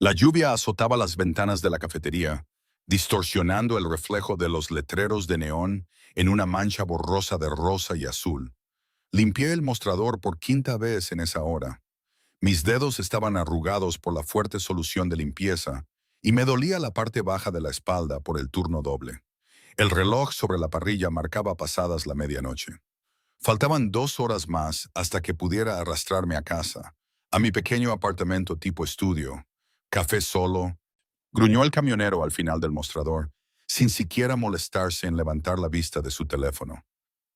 La lluvia azotaba las ventanas de la cafetería, distorsionando el reflejo de los letreros de neón en una mancha borrosa de rosa y azul. Limpié el mostrador por quinta vez en esa hora. Mis dedos estaban arrugados por la fuerte solución de limpieza y me dolía la parte baja de la espalda por el turno doble. El reloj sobre la parrilla marcaba pasadas la medianoche. Faltaban 2 horas más hasta que pudiera arrastrarme a casa, a mi pequeño apartamento tipo estudio. Café solo, gruñó el camionero al final del mostrador, sin siquiera molestarse en levantar la vista de su teléfono.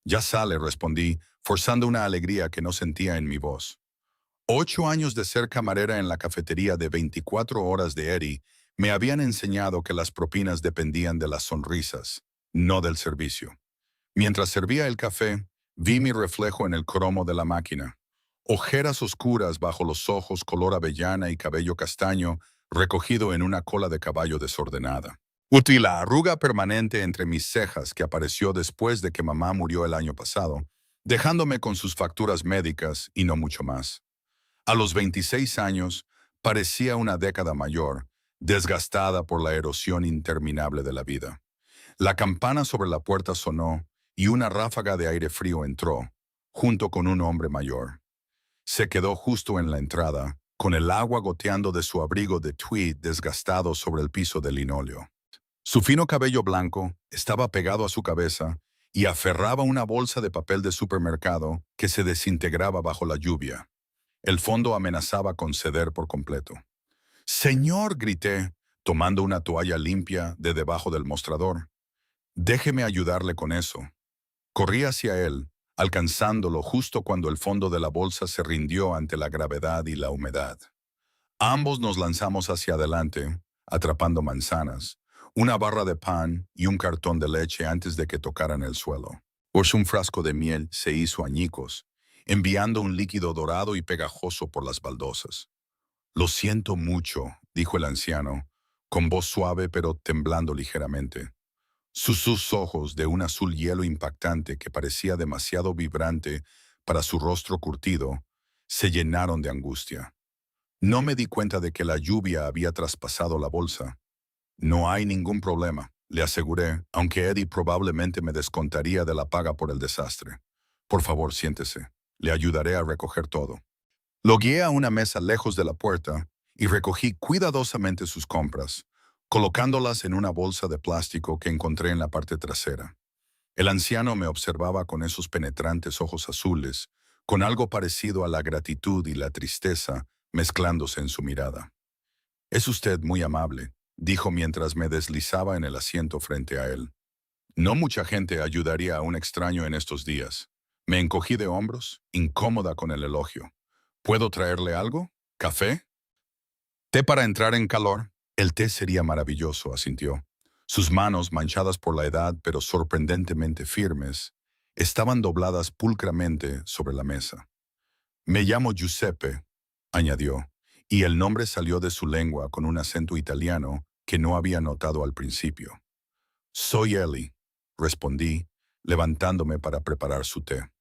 Ya sale, respondí, forzando una alegría que no sentía en mi voz. 8 años de ser camarera en la cafetería de 24 horas de Eddie me habían enseñado que las propinas dependían de las sonrisas, no del servicio. Mientras servía el café, vi mi reflejo en el cromo de la máquina. Ojeras oscuras bajo los ojos color avellana y cabello castaño recogido en una cola de caballo desordenada. Y la arruga permanente entre mis cejas que apareció después de que mamá murió el año pasado, dejándome con sus facturas médicas y no mucho más. A los 26 años, parecía una década mayor, desgastada por la erosión interminable de la vida. La campana sobre la puerta sonó y una ráfaga de aire frío entró, junto con un hombre mayor. Se quedó justo en la entrada, con el agua goteando de su abrigo de tweed desgastado sobre el piso de linóleo. Su fino cabello blanco estaba pegado a su cabeza y aferraba una bolsa de papel de supermercado que se desintegraba bajo la lluvia. El fondo amenazaba con ceder por completo. «Señor», grité, tomando una toalla limpia de debajo del mostrador. «Déjeme ayudarle con eso». Corrí hacia él, alcanzándolo justo cuando el fondo de la bolsa se rindió ante la gravedad y la humedad. Ambos nos lanzamos hacia adelante, atrapando manzanas, una barra de pan y un cartón de leche antes de que tocaran el suelo. Pues un frasco de miel se hizo añicos, enviando un líquido dorado y pegajoso por las baldosas. «Lo siento mucho», dijo el anciano, con voz suave pero temblando ligeramente. Sus ojos, de un azul hielo impactante que parecía demasiado vibrante para su rostro curtido, se llenaron de angustia. No me di cuenta de que la lluvia había traspasado la bolsa. «No hay ningún problema», le aseguré, aunque Eddie probablemente me descontaría de la paga por el desastre. «Por favor, siéntese. Le ayudaré a recoger todo». Lo guié a una mesa lejos de la puerta y recogí cuidadosamente sus compras, colocándolas en una bolsa de plástico que encontré en la parte trasera. El anciano me observaba con esos penetrantes ojos azules, con algo parecido a la gratitud y la tristeza mezclándose en su mirada. «Es usted muy amable», dijo mientras me deslizaba en el asiento frente a él. No mucha gente ayudaría a un extraño en estos días. Me encogí de hombros, incómoda con el elogio. «¿Puedo traerle algo? ¿Café? ¿Té para entrar en calor?» «El té sería maravilloso», asintió. Sus manos, manchadas por la edad pero sorprendentemente firmes, estaban dobladas pulcramente sobre la mesa. «Me llamo Giuseppe», añadió, y el nombre salió de su lengua con un acento italiano que no había notado al principio. «Soy Ellie», respondí, levantándome para preparar su té.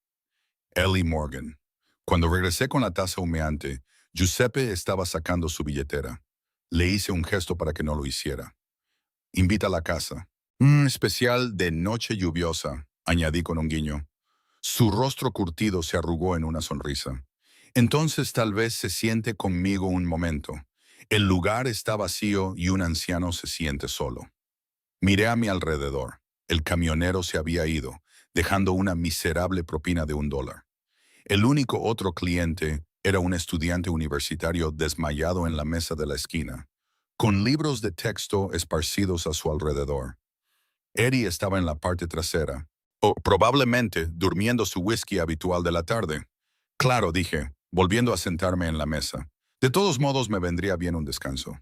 Ellie Morgan. Cuando regresé con la taza humeante, Giuseppe estaba sacando su billetera. Le hice un gesto para que no lo hiciera. «Invita a la casa. Un especial de noche lluviosa», añadí con un guiño. Su rostro curtido se arrugó en una sonrisa. «Entonces tal vez se siente conmigo un momento. El lugar está vacío y un anciano se siente solo». Miré a mi alrededor. El camionero se había ido, dejando una miserable propina de $1. El único otro cliente era un estudiante universitario desmayado en la mesa de la esquina, con libros de texto esparcidos a su alrededor. Eddie estaba en la parte trasera, o probablemente durmiendo su whisky habitual de la tarde. «Claro», dije, volviendo a sentarme en la mesa. «De todos modos me vendría bien un descanso».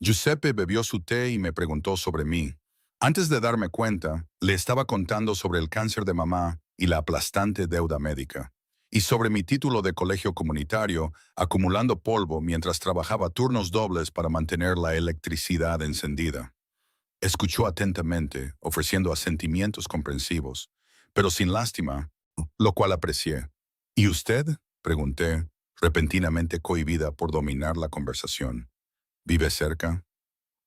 Giuseppe bebió su té y me preguntó sobre mí. Antes de darme cuenta, le estaba contando sobre el cáncer de mamá y la aplastante deuda médica, y sobre mi título de colegio comunitario acumulando polvo mientras trabajaba turnos dobles para mantener la electricidad encendida. Escuchó atentamente, ofreciendo asentimientos comprensivos, pero sin lástima, lo cual aprecié. «¿Y usted?», pregunté, repentinamente cohibida por dominar la conversación. ¿Vive cerca?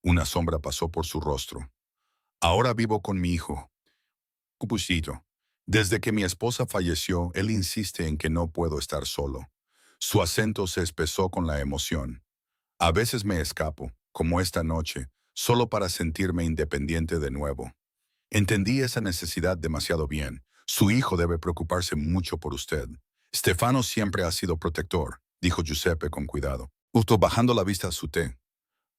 Una sombra pasó por su rostro. Ahora vivo con mi hijo. Cupusito. Desde que mi esposa falleció, él insiste en que no puedo estar solo. Su acento se espesó con la emoción. A veces me escapo, como esta noche, solo para sentirme independiente de nuevo. Entendí esa necesidad demasiado bien. Su hijo debe preocuparse mucho por usted. Stefano siempre ha sido protector, dijo Giuseppe con cuidado, justo bajando la vista a su té.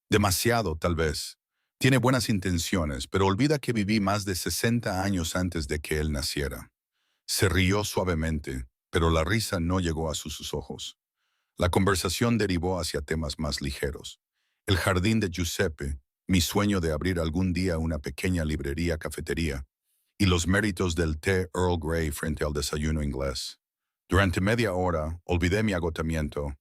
Demasiado, tal vez. Tiene buenas intenciones, pero olvida que viví más de 60 años antes de que él naciera. Se rió suavemente, pero la risa no llegó a sus ojos. La conversación derivó hacia temas más ligeros. El jardín de Giuseppe, mi sueño de abrir algún día una pequeña librería-cafetería, y los méritos del té Earl Grey frente al desayuno inglés. Durante media hora olvidé mi agotamiento,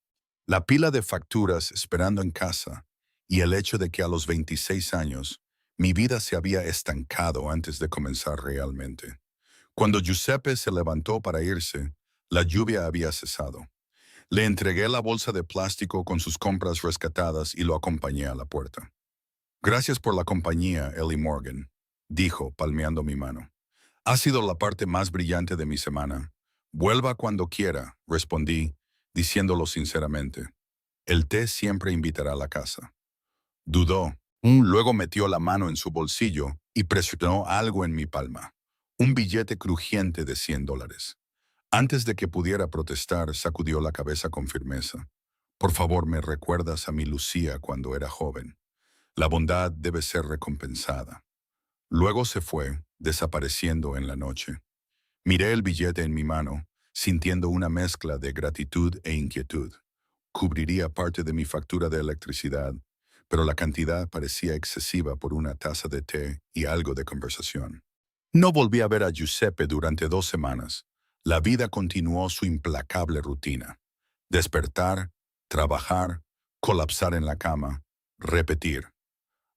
la pila de facturas esperando en casa y el hecho de que a los 26 años mi vida se había estancado antes de comenzar realmente. Cuando Giuseppe se levantó para irse, la lluvia había cesado. Le entregué la bolsa de plástico con sus compras rescatadas y lo acompañé a la puerta. Gracias por la compañía, Ellie Morgan, dijo, palmeando mi mano. Ha sido la parte más brillante de mi semana. Vuelva cuando quiera, respondí, diciéndolo sinceramente. El té siempre invitará a la casa. Dudó. Luego metió la mano en su bolsillo y presionó algo en mi palma. Un billete crujiente de $100. Antes de que pudiera protestar, sacudió la cabeza con firmeza. Por favor, me recuerdas a mi Lucía cuando era joven. La bondad debe ser recompensada. Luego se fue, desapareciendo en la noche. Miré el billete en mi mano, sintiendo una mezcla de gratitud e inquietud. Cubriría parte de mi factura de electricidad, pero la cantidad parecía excesiva por una taza de té y algo de conversación. No volví a ver a Giuseppe durante 2 semanas. La vida continuó su implacable rutina. Despertar, trabajar, colapsar en la cama, repetir.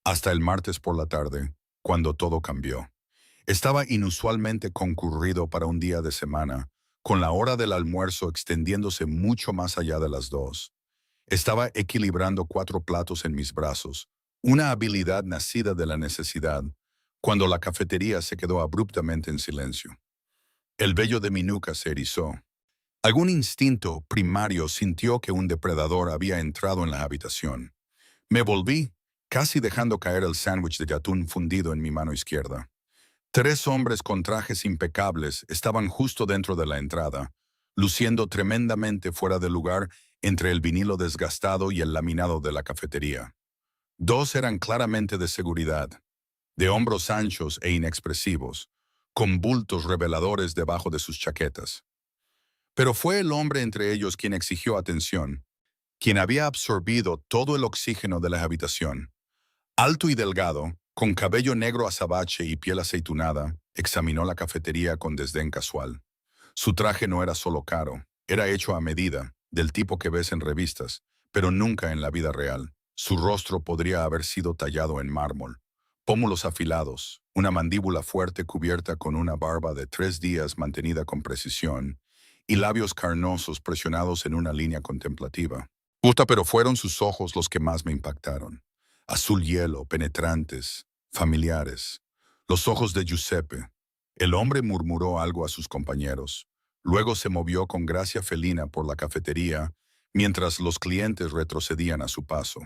Hasta el martes por la tarde, cuando todo cambió. Estaba inusualmente concurrido para un día de semana, con la hora del almuerzo extendiéndose mucho más allá de las 2. Estaba equilibrando 4 platos en mis brazos, una habilidad nacida de la necesidad, cuando la cafetería se quedó abruptamente en silencio. El vello de mi nuca se erizó. Algún instinto primario sintió que un depredador había entrado en la habitación. Me volví, casi dejando caer el sándwich de atún fundido en mi mano izquierda. 3 hombres con trajes impecables estaban justo dentro de la entrada, luciendo tremendamente fuera de lugar entre el vinilo desgastado y el laminado de la cafetería. 2 eran claramente de seguridad, de hombros anchos e inexpresivos, con bultos reveladores debajo de sus chaquetas. Pero fue el hombre entre ellos quien exigió atención, quien había absorbido todo el oxígeno de la habitación. Alto y delgado, con cabello negro azabache y piel aceitunada, examinó la cafetería con desdén casual. Su traje no era solo caro, era hecho a medida, del tipo que ves en revistas, pero nunca en la vida real. Su rostro podría haber sido tallado en mármol. Pómulos afilados, una mandíbula fuerte cubierta con una barba de 3 días mantenida con precisión, y labios carnosos presionados en una línea contemplativa. Pero fueron sus ojos los que más me impactaron. Azul hielo, penetrantes, familiares. Los ojos de Giuseppe. El hombre murmuró algo a sus compañeros. Luego se movió con gracia felina por la cafetería, mientras los clientes retrocedían a su paso.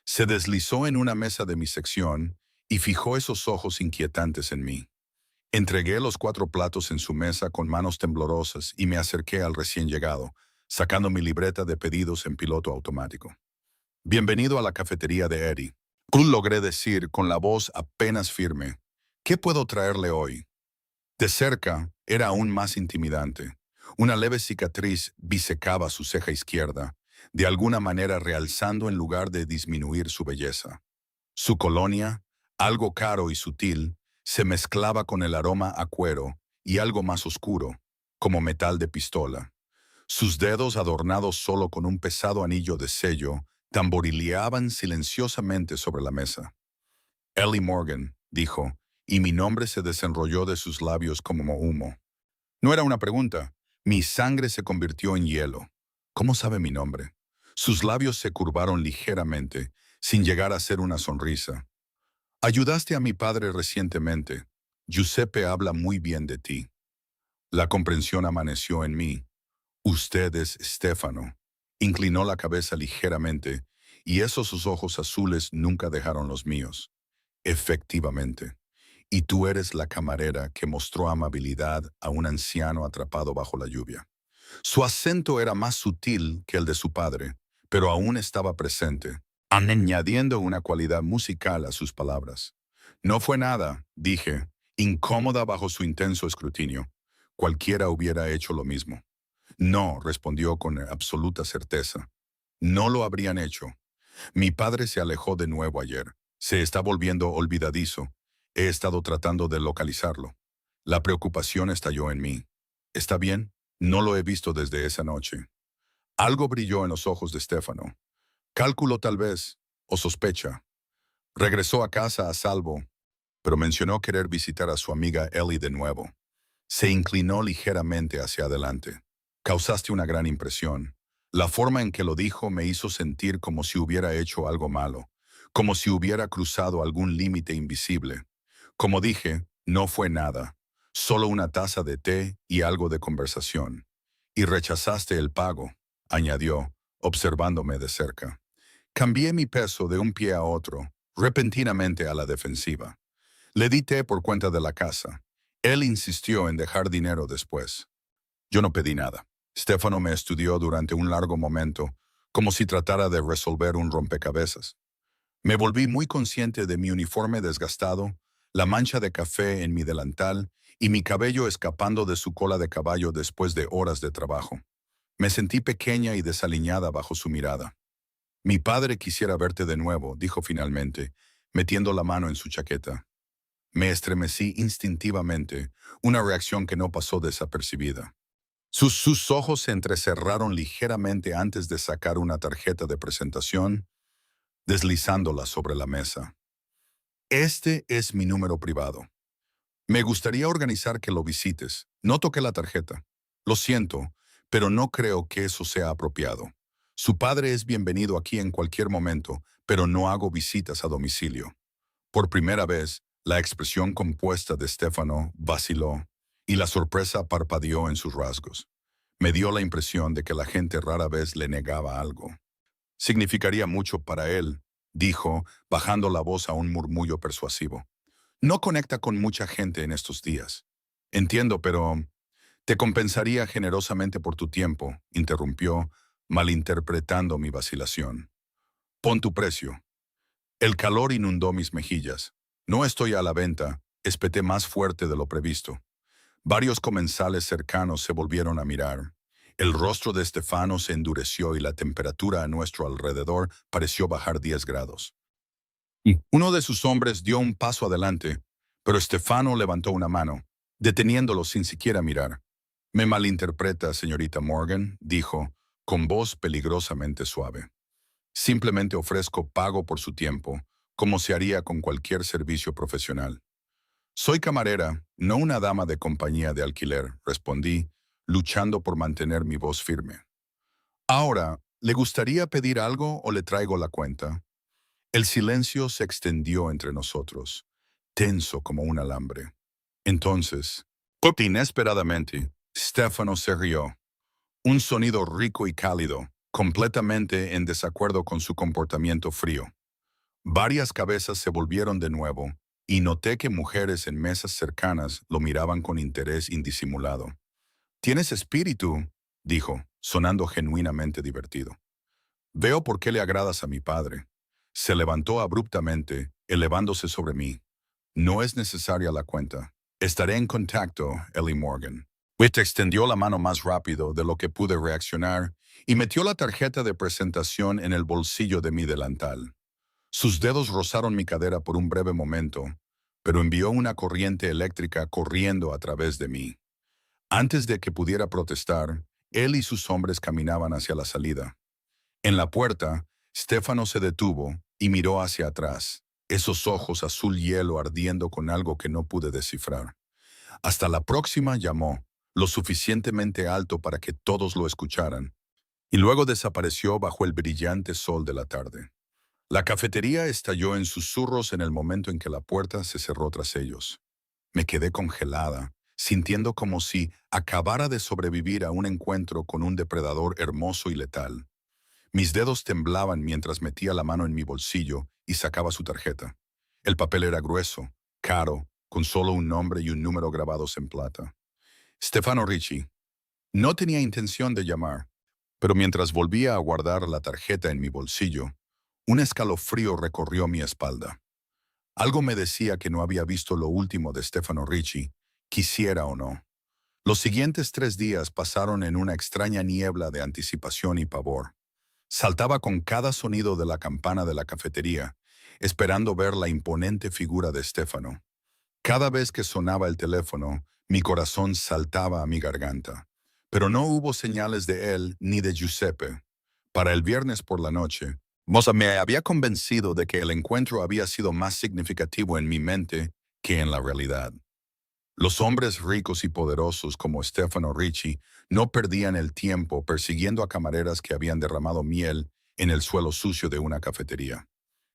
Se deslizó en una mesa de mi sección y fijó esos ojos inquietantes en mí. Entregué los 4 platos en su mesa con manos temblorosas y me acerqué al recién llegado, sacando mi libreta de pedidos en piloto automático. Bienvenido a la cafetería de Eddie. Logré decir con la voz apenas firme. ¿Qué puedo traerle hoy? De cerca, era aún más intimidante. Una leve cicatriz bisecaba su ceja izquierda, de alguna manera realzando en lugar de disminuir su belleza. Su colonia, algo caro y sutil, se mezclaba con el aroma a cuero y algo más oscuro, como metal de pistola. Sus dedos, adornados solo con un pesado anillo de sello, tamborileaban silenciosamente sobre la mesa. Ellie Morgan, dijo, y mi nombre se desenrolló de sus labios como humo. No era una pregunta. Mi sangre se convirtió en hielo. ¿Cómo sabe mi nombre? Sus labios se curvaron ligeramente, sin llegar a ser una sonrisa. Ayudaste a mi padre recientemente. Giuseppe habla muy bien de ti. La comprensión amaneció en mí. Usted es Stefano. Inclinó la cabeza ligeramente, y esos sus ojos azules nunca dejaron los míos. Efectivamente. Y tú eres la camarera que mostró amabilidad a un anciano atrapado bajo la lluvia. Su acento era más sutil que el de su padre, pero aún estaba presente, añadiendo una cualidad musical a sus palabras. No fue nada, dije, incómoda bajo su intenso escrutinio. Cualquiera hubiera hecho lo mismo. No, respondió con absoluta certeza. No lo habrían hecho. Mi padre se alejó de nuevo ayer. Se está volviendo olvidadizo. He estado tratando de localizarlo. La preocupación estalló en mí. ¿Está bien? No lo he visto desde esa noche. Algo brilló en los ojos de Stefano. Cálculo tal vez, o sospecha. Regresó a casa a salvo, pero mencionó querer visitar a su amiga Ellie de nuevo. Se inclinó ligeramente hacia adelante. Causaste una gran impresión. La forma en que lo dijo me hizo sentir como si hubiera hecho algo malo, como si hubiera cruzado algún límite invisible. Como dije, no fue nada, solo una taza de té y algo de conversación. Y rechazaste el pago, añadió, observándome de cerca. Cambié mi peso de un pie a otro, repentinamente a la defensiva. Le di té por cuenta de la casa. Él insistió en dejar dinero después. Yo no pedí nada. Stefano me estudió durante un largo momento, como si tratara de resolver un rompecabezas. Me volví muy consciente de mi uniforme desgastado, la mancha de café en mi delantal y mi cabello escapando de su cola de caballo después de horas de trabajo. Me sentí pequeña y desaliñada bajo su mirada. Mi padre quisiera verte de nuevo, dijo finalmente, metiendo la mano en su chaqueta. Me estremecí instintivamente, una reacción que no pasó desapercibida. Sus ojos se entrecerraron ligeramente antes de sacar una tarjeta de presentación, deslizándola sobre la mesa. Este es mi número privado. Me gustaría organizar que lo visites. No toqué la tarjeta. Lo siento, pero no creo que eso sea apropiado. Su padre es bienvenido aquí en cualquier momento, pero no hago visitas a domicilio. Por primera vez, la expresión compuesta de Stefano vaciló y la sorpresa parpadeó en sus rasgos. Me dio la impresión de que la gente rara vez le negaba algo. Significaría mucho para él, dijo, bajando la voz a un murmullo persuasivo. No conecta con mucha gente en estos días. Entiendo, pero te compensaría generosamente por tu tiempo, interrumpió, malinterpretando mi vacilación. Pon tu precio. El calor inundó mis mejillas. No estoy a la venta, espeté más fuerte de lo previsto. Varios comensales cercanos se volvieron a mirar. El rostro de Stefano se endureció y la temperatura a nuestro alrededor pareció bajar 10 grados. Uno de sus hombres dio un paso adelante, pero Stefano levantó una mano, deteniéndolo sin siquiera mirar. Me malinterpreta, señorita Morgan, dijo, con voz peligrosamente suave. Simplemente ofrezco pago por su tiempo, como se haría con cualquier servicio profesional. Soy camarera, no una dama de compañía de alquiler, respondí, luchando por mantener mi voz firme. Ahora, ¿le gustaría pedir algo o le traigo la cuenta? El silencio se extendió entre nosotros, tenso como un alambre. Entonces, inesperadamente, Stefano se rió. Un sonido rico y cálido, completamente en desacuerdo con su comportamiento frío. Varias cabezas se volvieron de nuevo, y noté que mujeres en mesas cercanas lo miraban con interés indisimulado. «Tienes espíritu», dijo, sonando genuinamente divertido. «Veo por qué le agradas a mi padre». Se levantó abruptamente, elevándose sobre mí. «No es necesaria la cuenta. Estaré en contacto, Ellie Morgan». Witt extendió la mano más rápido de lo que pude reaccionar y metió la tarjeta de presentación en el bolsillo de mi delantal. Sus dedos rozaron mi cadera por un breve momento, pero envió una corriente eléctrica corriendo a través de mí. Antes de que pudiera protestar, él y sus hombres caminaban hacia la salida. En la puerta, Stefano se detuvo y miró hacia atrás, esos ojos azul hielo ardiendo con algo que no pude descifrar. «Hasta la próxima», llamó, lo suficientemente alto para que todos lo escucharan, y luego desapareció bajo el brillante sol de la tarde. La cafetería estalló en susurros en el momento en que la puerta se cerró tras ellos. Me quedé congelada, sintiendo como si acabara de sobrevivir a un encuentro con un depredador hermoso y letal. Mis dedos temblaban mientras metía la mano en mi bolsillo y sacaba su tarjeta. El papel era grueso, caro, con solo un nombre y un número grabados en plata. Stefano Ricci. No tenía intención de llamar, pero mientras volvía a guardar la tarjeta en mi bolsillo, un escalofrío recorrió mi espalda. Algo me decía que no había visto lo último de Stefano Ricci, quisiera o no. Los siguientes 3 días pasaron en una extraña niebla de anticipación y pavor. Saltaba con cada sonido de la campana de la cafetería, esperando ver la imponente figura de Stefano. Cada vez que sonaba el teléfono, mi corazón saltaba a mi garganta. Pero no hubo señales de él ni de Giuseppe. Para el viernes por la noche, Moza me había convencido de que el encuentro había sido más significativo en mi mente que en la realidad. Los hombres ricos y poderosos como Stefano Ricci no perdían el tiempo persiguiendo a camareras que habían derramado miel en el suelo sucio de una cafetería.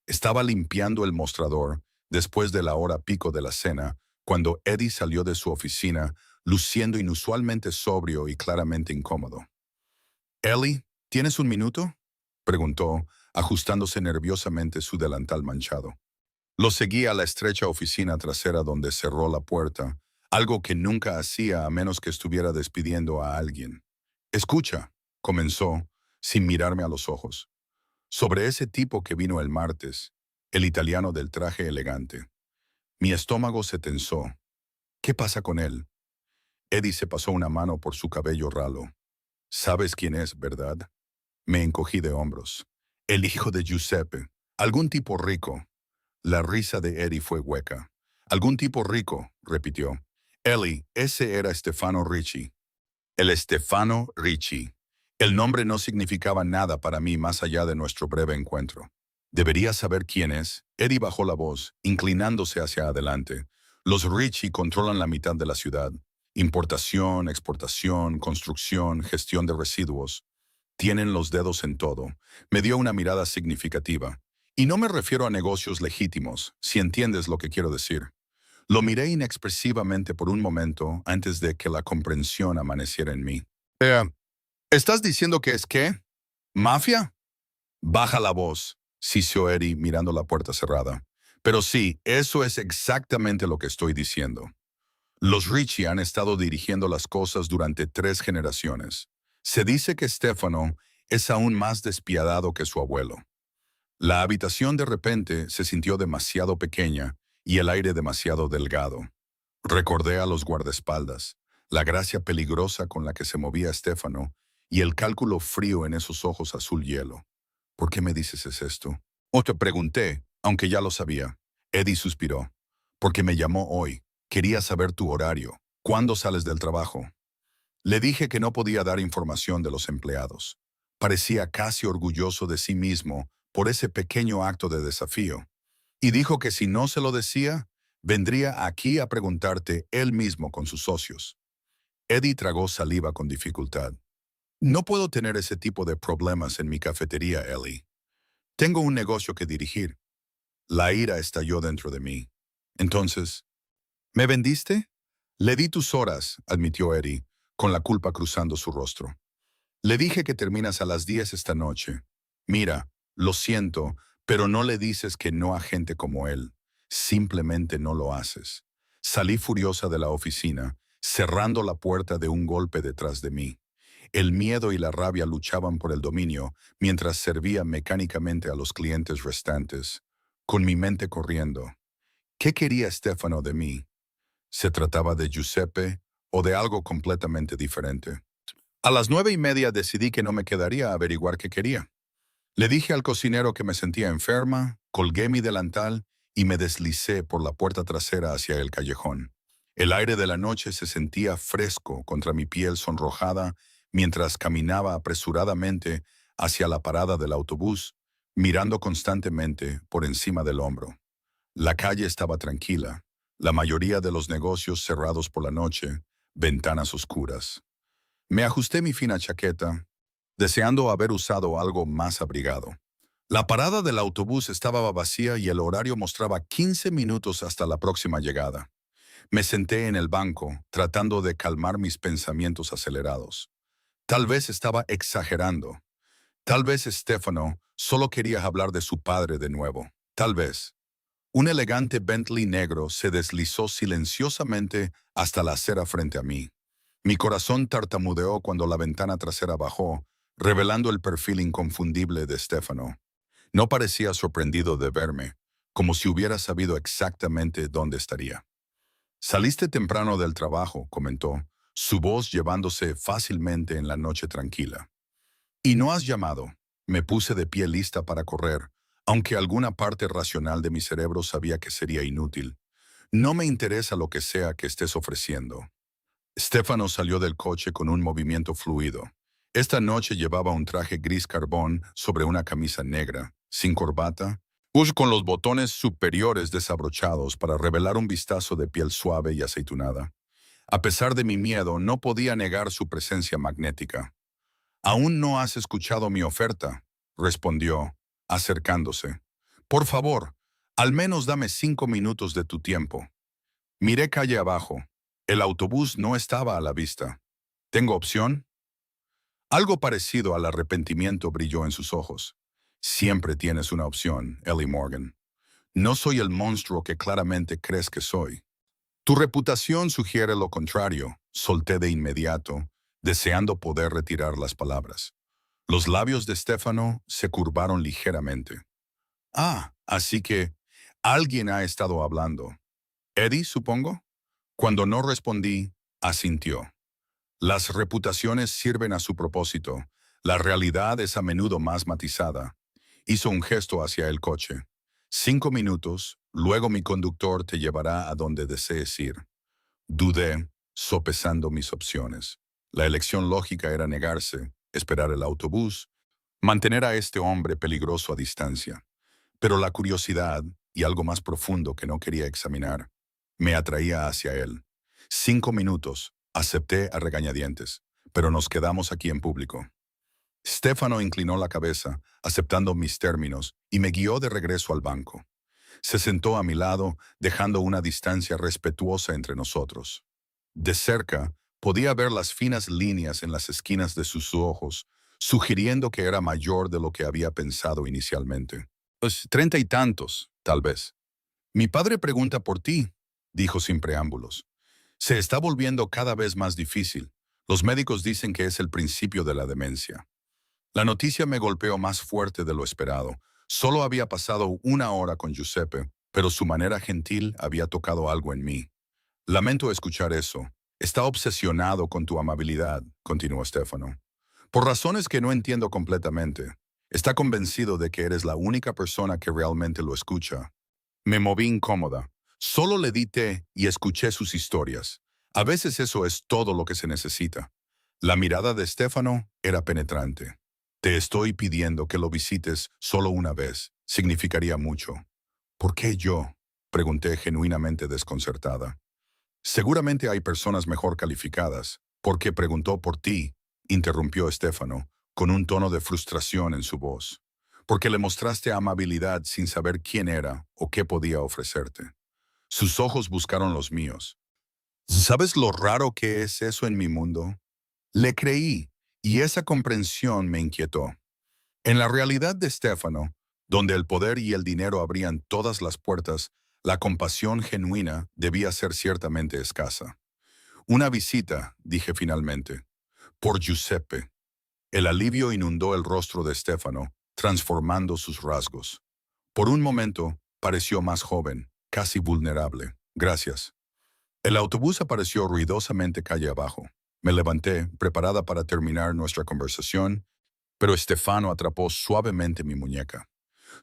Estaba limpiando el mostrador después de la hora pico de la cena cuando Eddie salió de su oficina luciendo inusualmente sobrio y claramente incómodo. «Ellie, ¿tienes un minuto?», preguntó, ajustándose nerviosamente su delantal manchado. Lo seguí a la estrecha oficina trasera donde cerró la puerta, algo que nunca hacía a menos que estuviera despidiendo a alguien. «Escucha», comenzó, sin mirarme a los ojos. «Sobre ese tipo que vino el martes, el italiano del traje elegante». Mi estómago se tensó. «¿Qué pasa con él?». Eddie se pasó una mano por su cabello ralo. «¿Sabes quién es, verdad?». Me encogí de hombros. «El hijo de Giuseppe. Algún tipo rico». La risa de Eddie fue hueca. «Algún tipo rico», repitió. «Ellie, ese era Stefano Ricci». El Stefano Ricci. El nombre no significaba nada para mí más allá de nuestro breve encuentro. «Deberías saber quién es». Eddie bajó la voz, inclinándose hacia adelante. «Los Ricci controlan la mitad de la ciudad. Importación, exportación, construcción, gestión de residuos. Tienen los dedos en todo». Me dio una mirada significativa. Y no me refiero a negocios legítimos, si entiendes lo que quiero decir. Lo miré inexpresivamente por un momento antes de que la comprensión amaneciera en mí. ¿Estás diciendo que es qué? ¿Mafia? Baja la voz, sisió Eddie mirando la puerta cerrada. Pero sí, eso es exactamente lo que estoy diciendo. Los Ricci han estado dirigiendo las cosas durante 3 generaciones. Se dice que Stefano es aún más despiadado que su abuelo. La habitación de repente se sintió demasiado pequeña y el aire demasiado delgado. Recordé a los guardaespaldas, la gracia peligrosa con la que se movía Stefano y el cálculo frío en esos ojos azul hielo. «¿Por qué me dices esto?». «O te pregunté, aunque ya lo sabía». Eddie suspiró. «Porque me llamó hoy. Quería saber tu horario. ¿Cuándo sales del trabajo?». Le dije que no podía dar información de los empleados. Parecía casi orgulloso de sí mismo por ese pequeño acto de desafío. Y dijo que si no se lo decía, vendría aquí a preguntarte él mismo con sus socios. Eddie tragó saliva con dificultad. «No puedo tener ese tipo de problemas en mi cafetería, Ellie. Tengo un negocio que dirigir». La ira estalló dentro de mí. «Entonces, ¿me vendiste?». «Le di tus horas», admitió Eddie, con la culpa cruzando su rostro. «Le dije que terminas a las 10 esta noche. Mira, lo siento, pero no le dices que no a gente como él. Simplemente no lo haces». Salí furiosa de la oficina, cerrando la puerta de un golpe detrás de mí. El miedo y la rabia luchaban por el dominio mientras servía mecánicamente a los clientes restantes, con mi mente corriendo. ¿Qué quería Stefano de mí? ¿Se trataba de Giuseppe o de algo completamente diferente? A las 9:30 decidí que no me quedaría a averiguar qué quería. Le dije al cocinero que me sentía enferma, colgué mi delantal y me deslicé por la puerta trasera hacia el callejón. El aire de la noche se sentía fresco contra mi piel sonrojada mientras caminaba apresuradamente hacia la parada del autobús, mirando constantemente por encima del hombro. La calle estaba tranquila, la mayoría de los negocios cerrados por la noche, ventanas oscuras. Me ajusté mi fina chaqueta, deseando haber usado algo más abrigado. La parada del autobús estaba vacía y el horario mostraba 15 minutos hasta la próxima llegada. Me senté en el banco, tratando de calmar mis pensamientos acelerados. Tal vez estaba exagerando. Tal vez Stefano solo quería hablar de su padre de nuevo. Tal vez. Un elegante Bentley negro se deslizó silenciosamente hasta la acera frente a mí. Mi corazón tartamudeó cuando la ventana trasera bajó, revelando el perfil inconfundible de Stefano. No parecía sorprendido de verme, como si hubiera sabido exactamente dónde estaría. Saliste temprano del trabajo, comentó, su voz llevándose fácilmente en la noche tranquila. Y no has llamado. Me puse de pie lista para correr, aunque alguna parte racional de mi cerebro sabía que sería inútil. No me interesa lo que sea que estés ofreciendo. Stefano salió del coche con un movimiento fluido. Esta noche llevaba un traje gris carbón sobre una camisa negra, sin corbata, con los botones superiores desabrochados para revelar un vistazo de piel suave y aceitunada. A pesar de mi miedo, no podía negar su presencia magnética. «Aún no has escuchado mi oferta», respondió, acercándose. «Por favor, al menos dame 5 minutos de tu tiempo». Miré calle abajo. El autobús no estaba a la vista. ¿Tengo opción? Algo parecido al arrepentimiento brilló en sus ojos. Siempre tienes una opción, Ellie Morgan. No soy el monstruo que claramente crees que soy. Tu reputación sugiere lo contrario, solté de inmediato, deseando poder retirar las palabras. Los labios de Stefano se curvaron ligeramente. Ah, así que alguien ha estado hablando. ¿Eddie, supongo? Cuando no respondí, asintió. Las reputaciones sirven a su propósito. La realidad es a menudo más matizada. Hizo un gesto hacia el coche. 5 minutos, luego mi conductor te llevará a donde desees ir. Dudé, sopesando mis opciones. La elección lógica era negarse, esperar el autobús, mantener a este hombre peligroso a distancia. Pero la curiosidad, y algo más profundo que no quería examinar, me atraía hacia él. 5 minutos, acepté a regañadientes, pero nos quedamos aquí en público. Stefano inclinó la cabeza, aceptando mis términos, y me guió de regreso al banco. Se sentó a mi lado, dejando una distancia respetuosa entre nosotros. De cerca, podía ver las finas líneas en las esquinas de sus ojos, sugiriendo que era mayor de lo que había pensado inicialmente. Pues 30 y tantos, tal vez. Mi padre pregunta por ti, dijo sin preámbulos. Se está volviendo cada vez más difícil. Los médicos dicen que es el principio de la demencia. La noticia me golpeó más fuerte de lo esperado. Solo había pasado 1 hora con Giuseppe, pero su manera gentil había tocado algo en mí. Lamento escuchar eso. Está obsesionado con tu amabilidad, continuó Stefano. Por razones que no entiendo completamente. Está convencido de que eres la única persona que realmente lo escucha. Me moví incómoda. Solo le di té y escuché sus historias. A veces eso es todo lo que se necesita. La mirada de Stefano era penetrante. Te estoy pidiendo que lo visites solo una vez. Significaría mucho. ¿Por qué yo? Pregunté genuinamente desconcertada. Seguramente hay personas mejor calificadas. ¿Por qué preguntó por ti? Interrumpió Stefano, con un tono de frustración en su voz. Porque le mostraste amabilidad sin saber quién era o qué podía ofrecerte. Sus ojos buscaron los míos. ¿Sabes lo raro que es eso en mi mundo? Le creí, y esa comprensión me inquietó. En la realidad de Stefano, donde el poder y el dinero abrían todas las puertas, la compasión genuina debía ser ciertamente escasa. Una visita, dije finalmente, por Giuseppe. El alivio inundó el rostro de Stefano, transformando sus rasgos. Por un momento, pareció más joven, casi vulnerable. Gracias. El autobús apareció ruidosamente calle abajo. Me levanté, preparada para terminar nuestra conversación, pero Stefano atrapó suavemente mi muñeca.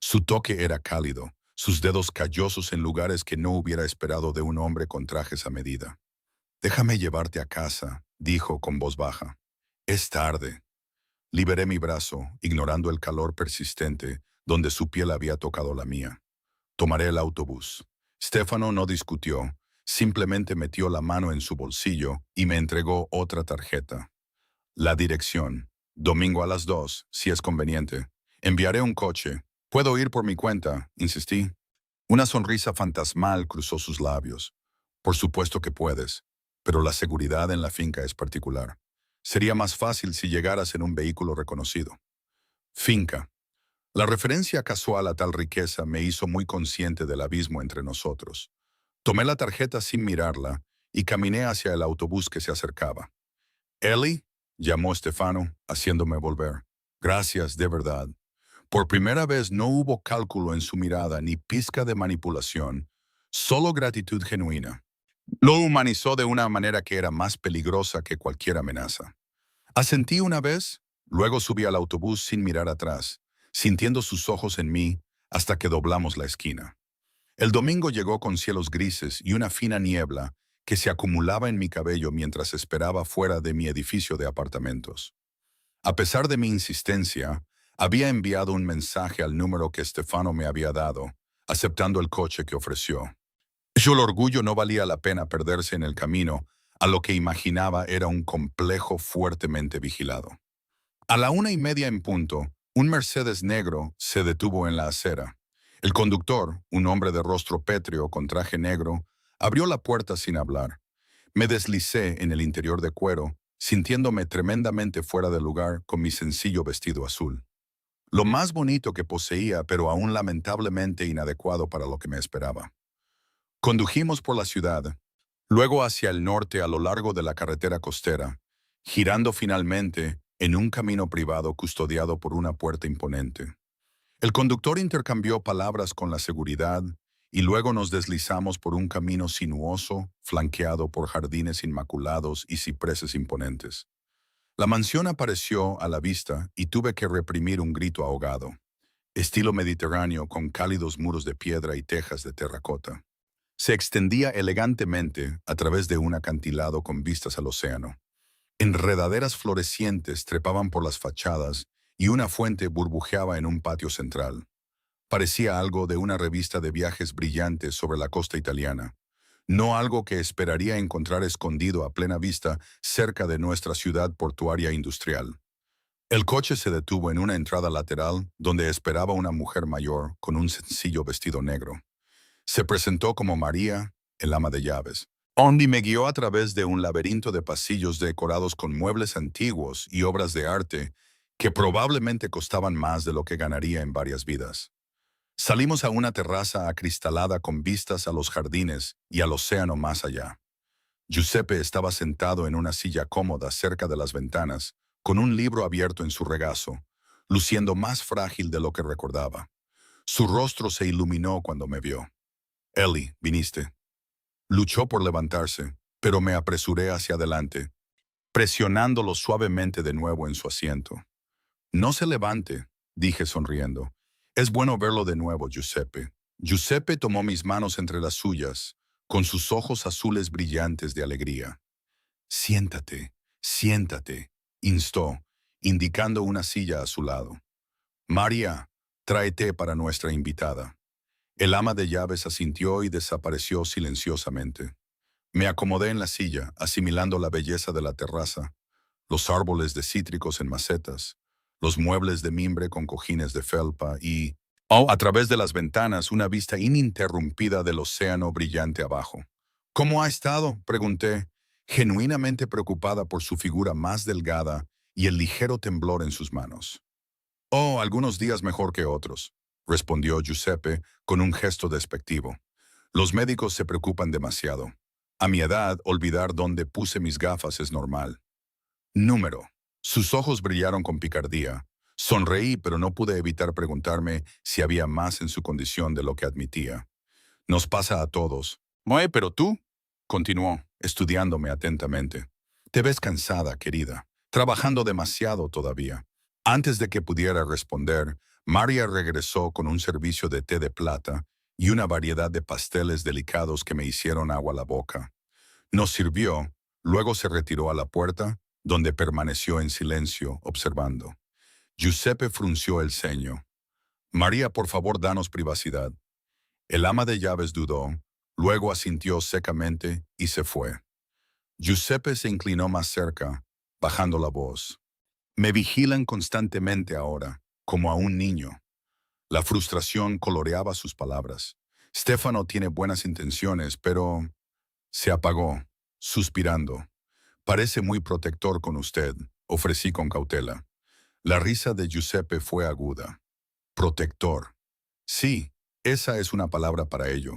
Su toque era cálido, sus dedos callosos en lugares que no hubiera esperado de un hombre con trajes a medida. «Déjame llevarte a casa», dijo con voz baja. «Es tarde». Liberé mi brazo, ignorando el calor persistente donde su piel había tocado la mía. «Tomaré el autobús». Stefano no discutió, simplemente metió la mano en su bolsillo y me entregó otra tarjeta. La dirección. Domingo a las 2, si es conveniente. Enviaré un coche. Puedo ir por mi cuenta, insistí. Una sonrisa fantasmal cruzó sus labios. Por supuesto que puedes, pero la seguridad en la finca es particular. Sería más fácil si llegaras en un vehículo reconocido. Finca. La referencia casual a tal riqueza me hizo muy consciente del abismo entre nosotros. Tomé la tarjeta sin mirarla y caminé hacia el autobús que se acercaba. «Ellie», llamó Stefano, haciéndome volver. «Gracias, de verdad». Por primera vez no hubo cálculo en su mirada ni pizca de manipulación, solo gratitud genuina. Lo humanizó de una manera que era más peligrosa que cualquier amenaza. Asentí una vez, luego subí al autobús sin mirar atrás, sintiendo sus ojos en mí hasta que doblamos la esquina. El domingo llegó con cielos grises y una fina niebla que se acumulaba en mi cabello mientras esperaba fuera de mi edificio de apartamentos. A pesar de mi insistencia, había enviado un mensaje al número que Stefano me había dado, aceptando el coche que ofreció. El orgullo no valía la pena perderse en el camino a lo que imaginaba era un complejo fuertemente vigilado. A la 1:30 en punto, un Mercedes negro se detuvo en la acera. El conductor, un hombre de rostro pétreo con traje negro, abrió la puerta sin hablar. Me deslicé en el interior de cuero, sintiéndome tremendamente fuera de lugar con mi sencillo vestido azul. Lo más bonito que poseía, pero aún lamentablemente inadecuado para lo que me esperaba. Condujimos por la ciudad, luego hacia el norte a lo largo de la carretera costera, girando finalmente en un camino privado custodiado por una puerta imponente. El conductor intercambió palabras con la seguridad y luego nos deslizamos por un camino sinuoso, flanqueado por jardines inmaculados y cipreses imponentes. La mansión apareció a la vista y tuve que reprimir un grito ahogado, estilo mediterráneo con cálidos muros de piedra y tejas de terracota. Se extendía elegantemente a través de un acantilado con vistas al océano. Enredaderas florecientes trepaban por las fachadas y una fuente burbujeaba en un patio central. Parecía algo de una revista de viajes brillantes sobre la costa italiana, no algo que esperaría encontrar escondido a plena vista cerca de nuestra ciudad portuaria industrial. El coche se detuvo en una entrada lateral donde esperaba una mujer mayor con un sencillo vestido negro. Se presentó como María, el ama de llaves. Ondi me guió a través de un laberinto de pasillos decorados con muebles antiguos y obras de arte que probablemente costaban más de lo que ganaría en varias vidas. Salimos a una terraza acristalada con vistas a los jardines y al océano más allá. Giuseppe estaba sentado en una silla cómoda cerca de las ventanas, con un libro abierto en su regazo, luciendo más frágil de lo que recordaba. Su rostro se iluminó cuando me vio. «Ellie, viniste». Luchó por levantarse, pero me apresuré hacia adelante, presionándolo suavemente de nuevo en su asiento. «No se levante», dije sonriendo. «Es bueno verlo de nuevo, Giuseppe». Giuseppe tomó mis manos entre las suyas, con sus ojos azules brillantes de alegría. «Siéntate, siéntate», instó, indicando una silla a su lado. «María, trae té para nuestra invitada». El ama de llaves asintió y desapareció silenciosamente. Me acomodé en la silla, asimilando la belleza de la terraza, los árboles de cítricos en macetas, los muebles de mimbre con cojines de felpa y, a través de las ventanas, una vista ininterrumpida del océano brillante abajo. «¿Cómo ha estado?», pregunté, genuinamente preocupada por su figura más delgada y el ligero temblor en sus manos. «Oh, algunos días mejor que otros», respondió Giuseppe con un gesto despectivo. «Los médicos se preocupan demasiado. A mi edad, olvidar dónde puse mis gafas es normal». Número. Sus ojos brillaron con picardía. Sonreí, pero no pude evitar preguntarme si había más en su condición de lo que admitía. «Nos pasa a todos». «Moe, pero tú», continuó, estudiándome atentamente. «Te ves cansada, querida, trabajando demasiado todavía». Antes de que pudiera responder, María regresó con un servicio de té de plata y una variedad de pasteles delicados que me hicieron agua a la boca. Nos sirvió, luego se retiró a la puerta, donde permaneció en silencio, observando. Giuseppe frunció el ceño. «María, por favor, danos privacidad». El ama de llaves dudó, luego asintió secamente y se fue. Giuseppe se inclinó más cerca, bajando la voz. «Me vigilan constantemente ahora, como a un niño. La frustración coloreaba sus palabras. Stefano tiene buenas intenciones, pero se apagó, suspirando. Parece muy protector con usted, ofrecí con cautela. La risa de Giuseppe fue aguda. Protector. Sí, esa es una palabra para ello.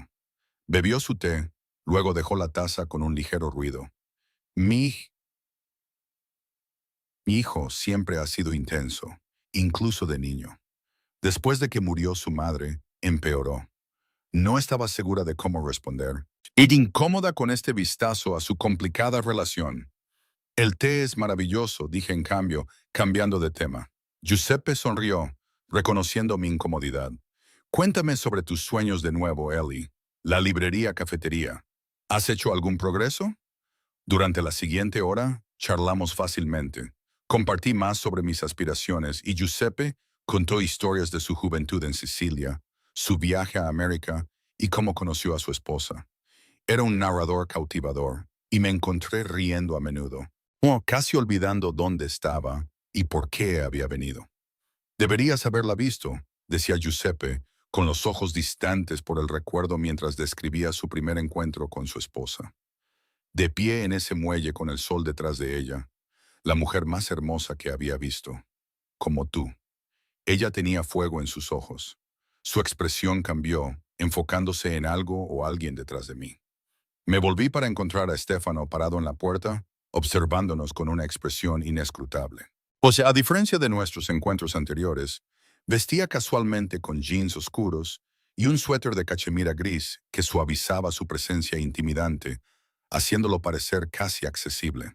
Bebió su té, luego dejó la taza con un ligero ruido. Mi, mi hijo siempre ha sido intenso, incluso de niño. Después de que murió su madre, empeoró. No estaba segura de cómo responder, y incómoda con este vistazo a su complicada relación. El té es maravilloso, dije en cambio, cambiando de tema. Giuseppe sonrió, reconociendo mi incomodidad. Cuéntame sobre tus sueños de nuevo, Ellie. La librería cafetería. ¿Has hecho algún progreso? Durante la siguiente hora, charlamos fácilmente. Compartí más sobre mis aspiraciones y Giuseppe contó historias de su juventud en Sicilia, su viaje a América y cómo conoció a su esposa. Era un narrador cautivador y me encontré riendo a menudo, o casi olvidando dónde estaba y por qué había venido. Deberías haberla visto, decía Giuseppe, con los ojos distantes por el recuerdo mientras describía su primer encuentro con su esposa. De pie en ese muelle con el sol detrás de ella, la mujer más hermosa que había visto, como tú. Ella tenía fuego en sus ojos. Su expresión cambió, enfocándose en algo o alguien detrás de mí. Me volví para encontrar a Stefano parado en la puerta, observándonos con una expresión inescrutable. O sea, a diferencia de nuestros encuentros anteriores, vestía casualmente con jeans oscuros y un suéter de cachemira gris que suavizaba su presencia intimidante, haciéndolo parecer casi accesible.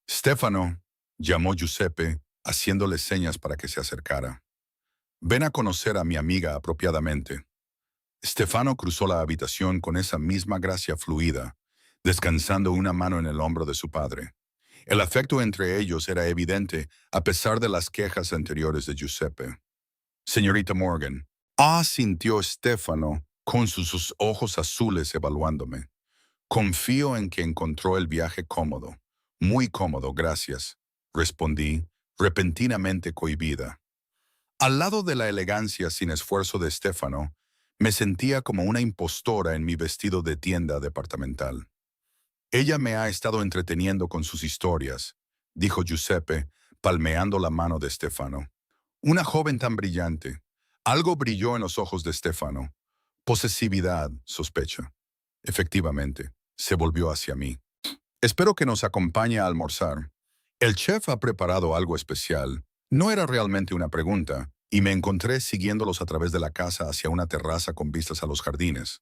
Stefano, llamó Giuseppe, haciéndole señas para que se acercara. Ven a conocer a mi amiga apropiadamente. Stefano cruzó la habitación con esa misma gracia fluida, descansando una mano en el hombro de su padre. El afecto entre ellos era evidente a pesar de las quejas anteriores de Giuseppe. Señorita Morgan, sintió Stefano con sus ojos azules evaluándome. Confío en que encontró el viaje cómodo. Muy cómodo, gracias, respondí, repentinamente cohibida. Al lado de la elegancia sin esfuerzo de Stefano, me sentía como una impostora en mi vestido de tienda departamental. Ella me ha estado entreteniendo con sus historias, dijo Giuseppe, palmeando la mano de Stefano. Una joven tan brillante. Algo brilló en los ojos de Stefano. Posesividad, sospecha. Efectivamente, se volvió hacia mí. Espero que nos acompañe a almorzar. El chef ha preparado algo especial. No era realmente una pregunta, y me encontré siguiéndolos a través de la casa hacia una terraza con vistas a los jardines.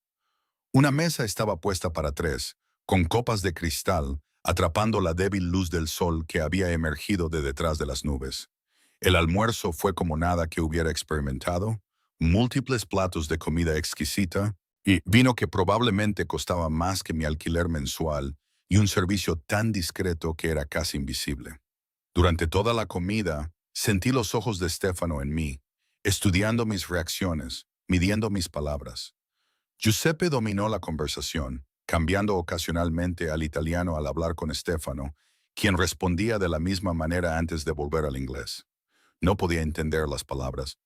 Una mesa estaba puesta para tres, con copas de cristal, atrapando la débil luz del sol que había emergido de detrás de las nubes. El almuerzo fue como nada que hubiera experimentado, múltiples platos de comida exquisita y vino que probablemente costaba más que mi alquiler mensual y un servicio tan discreto que era casi invisible. Durante toda la comida, sentí los ojos de Stefano en mí, estudiando mis reacciones, midiendo mis palabras. Giuseppe dominó la conversación, cambiando ocasionalmente al italiano al hablar con Stefano, quien respondía de la misma manera antes de volver al inglés. No podía entender las palabras,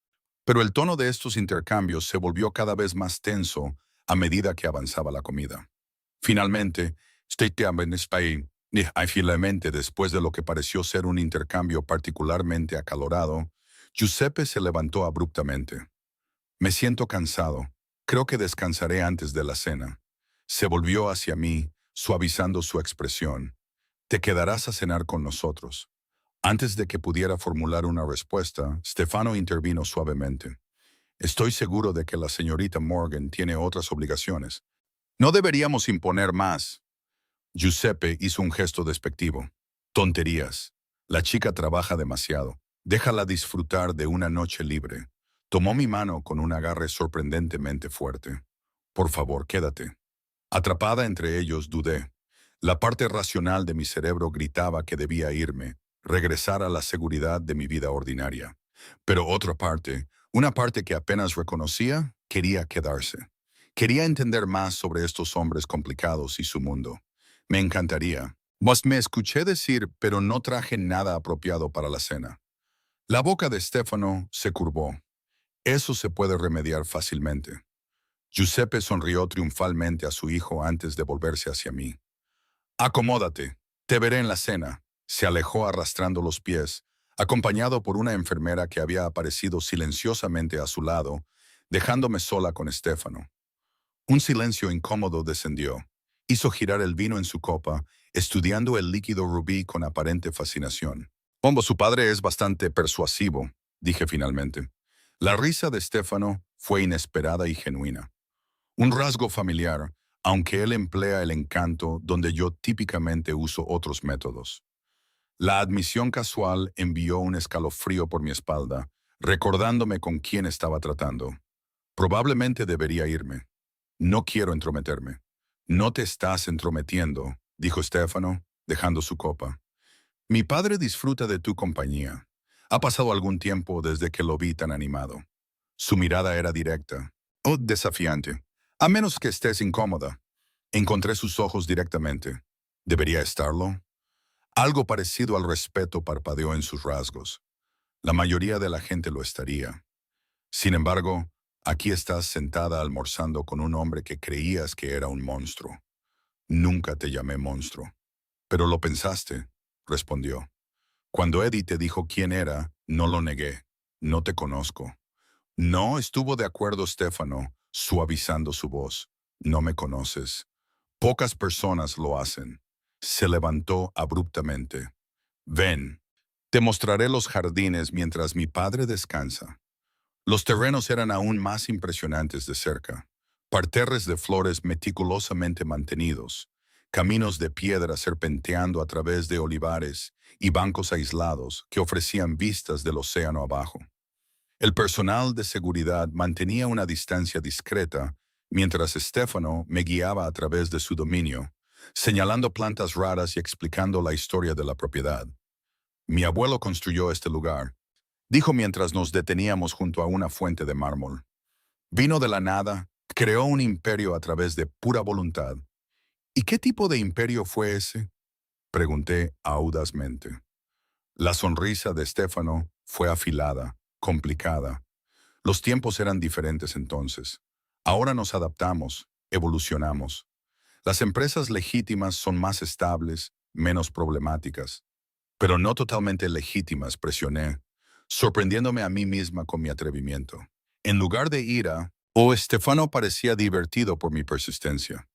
pero el tono de estos intercambios se volvió cada vez más tenso a medida que avanzaba la comida. Finalmente, finalmente, después de lo que pareció ser un intercambio particularmente acalorado, Giuseppe se levantó abruptamente. Me siento cansado. Creo que descansaré antes de la cena. Se volvió hacia mí, suavizando su expresión. Te quedarás a cenar con nosotros. Antes de que pudiera formular una respuesta, Stefano intervino suavemente. Estoy seguro de que la señorita Morgan tiene otras obligaciones. No deberíamos imponer más. Giuseppe hizo un gesto despectivo. Tonterías. La chica trabaja demasiado. Déjala disfrutar de una noche libre. Tomó mi mano con un agarre sorprendentemente fuerte. Por favor, quédate. Atrapada entre ellos, dudé. La parte racional de mi cerebro gritaba que debía irme, regresar a la seguridad de mi vida ordinaria. Pero otra parte, una parte que apenas reconocía, quería quedarse. Quería entender más sobre estos hombres complicados y su mundo. Me encantaría. Mas me escuché decir, pero no traje nada apropiado para la cena. La boca de Stefano se curvó. Eso se puede remediar fácilmente. Giuseppe sonrió triunfalmente a su hijo antes de volverse hacia mí. Acomódate, te veré en la cena. Se alejó arrastrando los pies, acompañado por una enfermera que había aparecido silenciosamente a su lado, dejándome sola con Stefano. Un silencio incómodo descendió. Hizo girar el vino en su copa, estudiando el líquido rubí con aparente fascinación. Su padre es bastante persuasivo, dije finalmente. La risa de Stefano fue inesperada y genuina. Un rasgo familiar, aunque él emplea el encanto donde yo típicamente uso otros métodos. La admisión casual envió un escalofrío por mi espalda, recordándome con quién estaba tratando. Probablemente debería irme. No quiero entrometerme. No te estás entrometiendo, dijo Stefano, dejando su copa. Mi padre disfruta de tu compañía. Ha pasado algún tiempo desde que lo vi tan animado. Su mirada era directa, o desafiante. A menos que estés incómoda. Encontré sus ojos directamente. ¿Debería estarlo? Algo parecido al respeto parpadeó en sus rasgos. La mayoría de la gente lo estaría. Sin embargo, aquí estás sentada almorzando con un hombre que creías que era un monstruo. Nunca te llamé monstruo. Pero lo pensaste, respondió. Cuando Eddie te dijo quién era, no lo negué. No te conozco. No estuvo de acuerdo Stefano, suavizando su voz. No me conoces. Pocas personas lo hacen. Se levantó abruptamente. Ven, te mostraré los jardines mientras mi padre descansa. Los terrenos eran aún más impresionantes de cerca. Parterres de flores meticulosamente mantenidos, caminos de piedra serpenteando a través de olivares y bancos aislados que ofrecían vistas del océano abajo. El personal de seguridad mantenía una distancia discreta mientras Stefano me guiaba a través de su dominio, señalando plantas raras y explicando la historia de la propiedad. Mi abuelo construyó este lugar, dijo mientras nos deteníamos junto a una fuente de mármol. Vino de la nada, creó un imperio a través de pura voluntad. ¿Y qué tipo de imperio fue ese? Pregunté audazmente. La sonrisa de Stefano fue afilada, complicada. Los tiempos eran diferentes entonces. Ahora nos adaptamos, evolucionamos. Las empresas legítimas son más estables, menos problemáticas. Pero no totalmente legítimas, presioné, sorprendiéndome a mí misma con mi atrevimiento. En lugar de ira, Stefano parecía divertido por mi persistencia.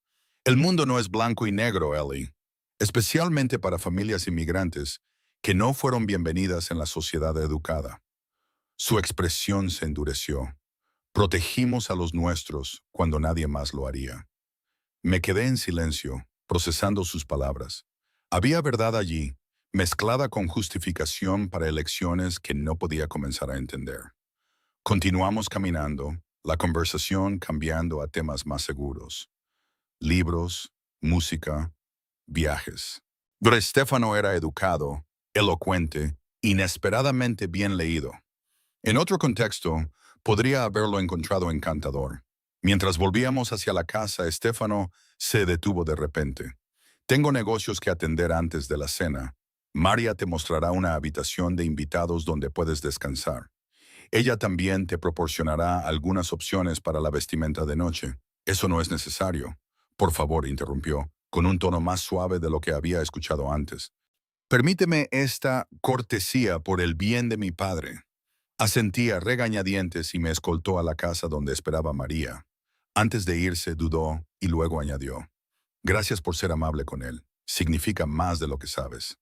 El mundo no es blanco y negro, Ellie, especialmente para familias inmigrantes que no fueron bienvenidas en la sociedad educada. Su expresión se endureció. Protegimos a los nuestros cuando nadie más lo haría. Me quedé en silencio, procesando sus palabras. Había verdad allí, mezclada con justificación para elecciones que no podía comenzar a entender. Continuamos caminando, la conversación cambiando a temas más seguros. Libros, música, viajes. Pero Stefano era educado, elocuente, inesperadamente bien leído. En otro contexto, podría haberlo encontrado encantador. Mientras volvíamos hacia la casa, Stefano se detuvo de repente. Tengo negocios que atender antes de la cena. María te mostrará una habitación de invitados donde puedes descansar. Ella también te proporcionará algunas opciones para la vestimenta de noche. Eso no es necesario. Por favor, interrumpió, con un tono más suave de lo que había escuchado antes. Permíteme esta cortesía por el bien de mi padre. Asentí a regañadientes y me escoltó a la casa donde esperaba María. Antes de irse, dudó y luego añadió. Gracias por ser amable con él. Significa más de lo que sabes.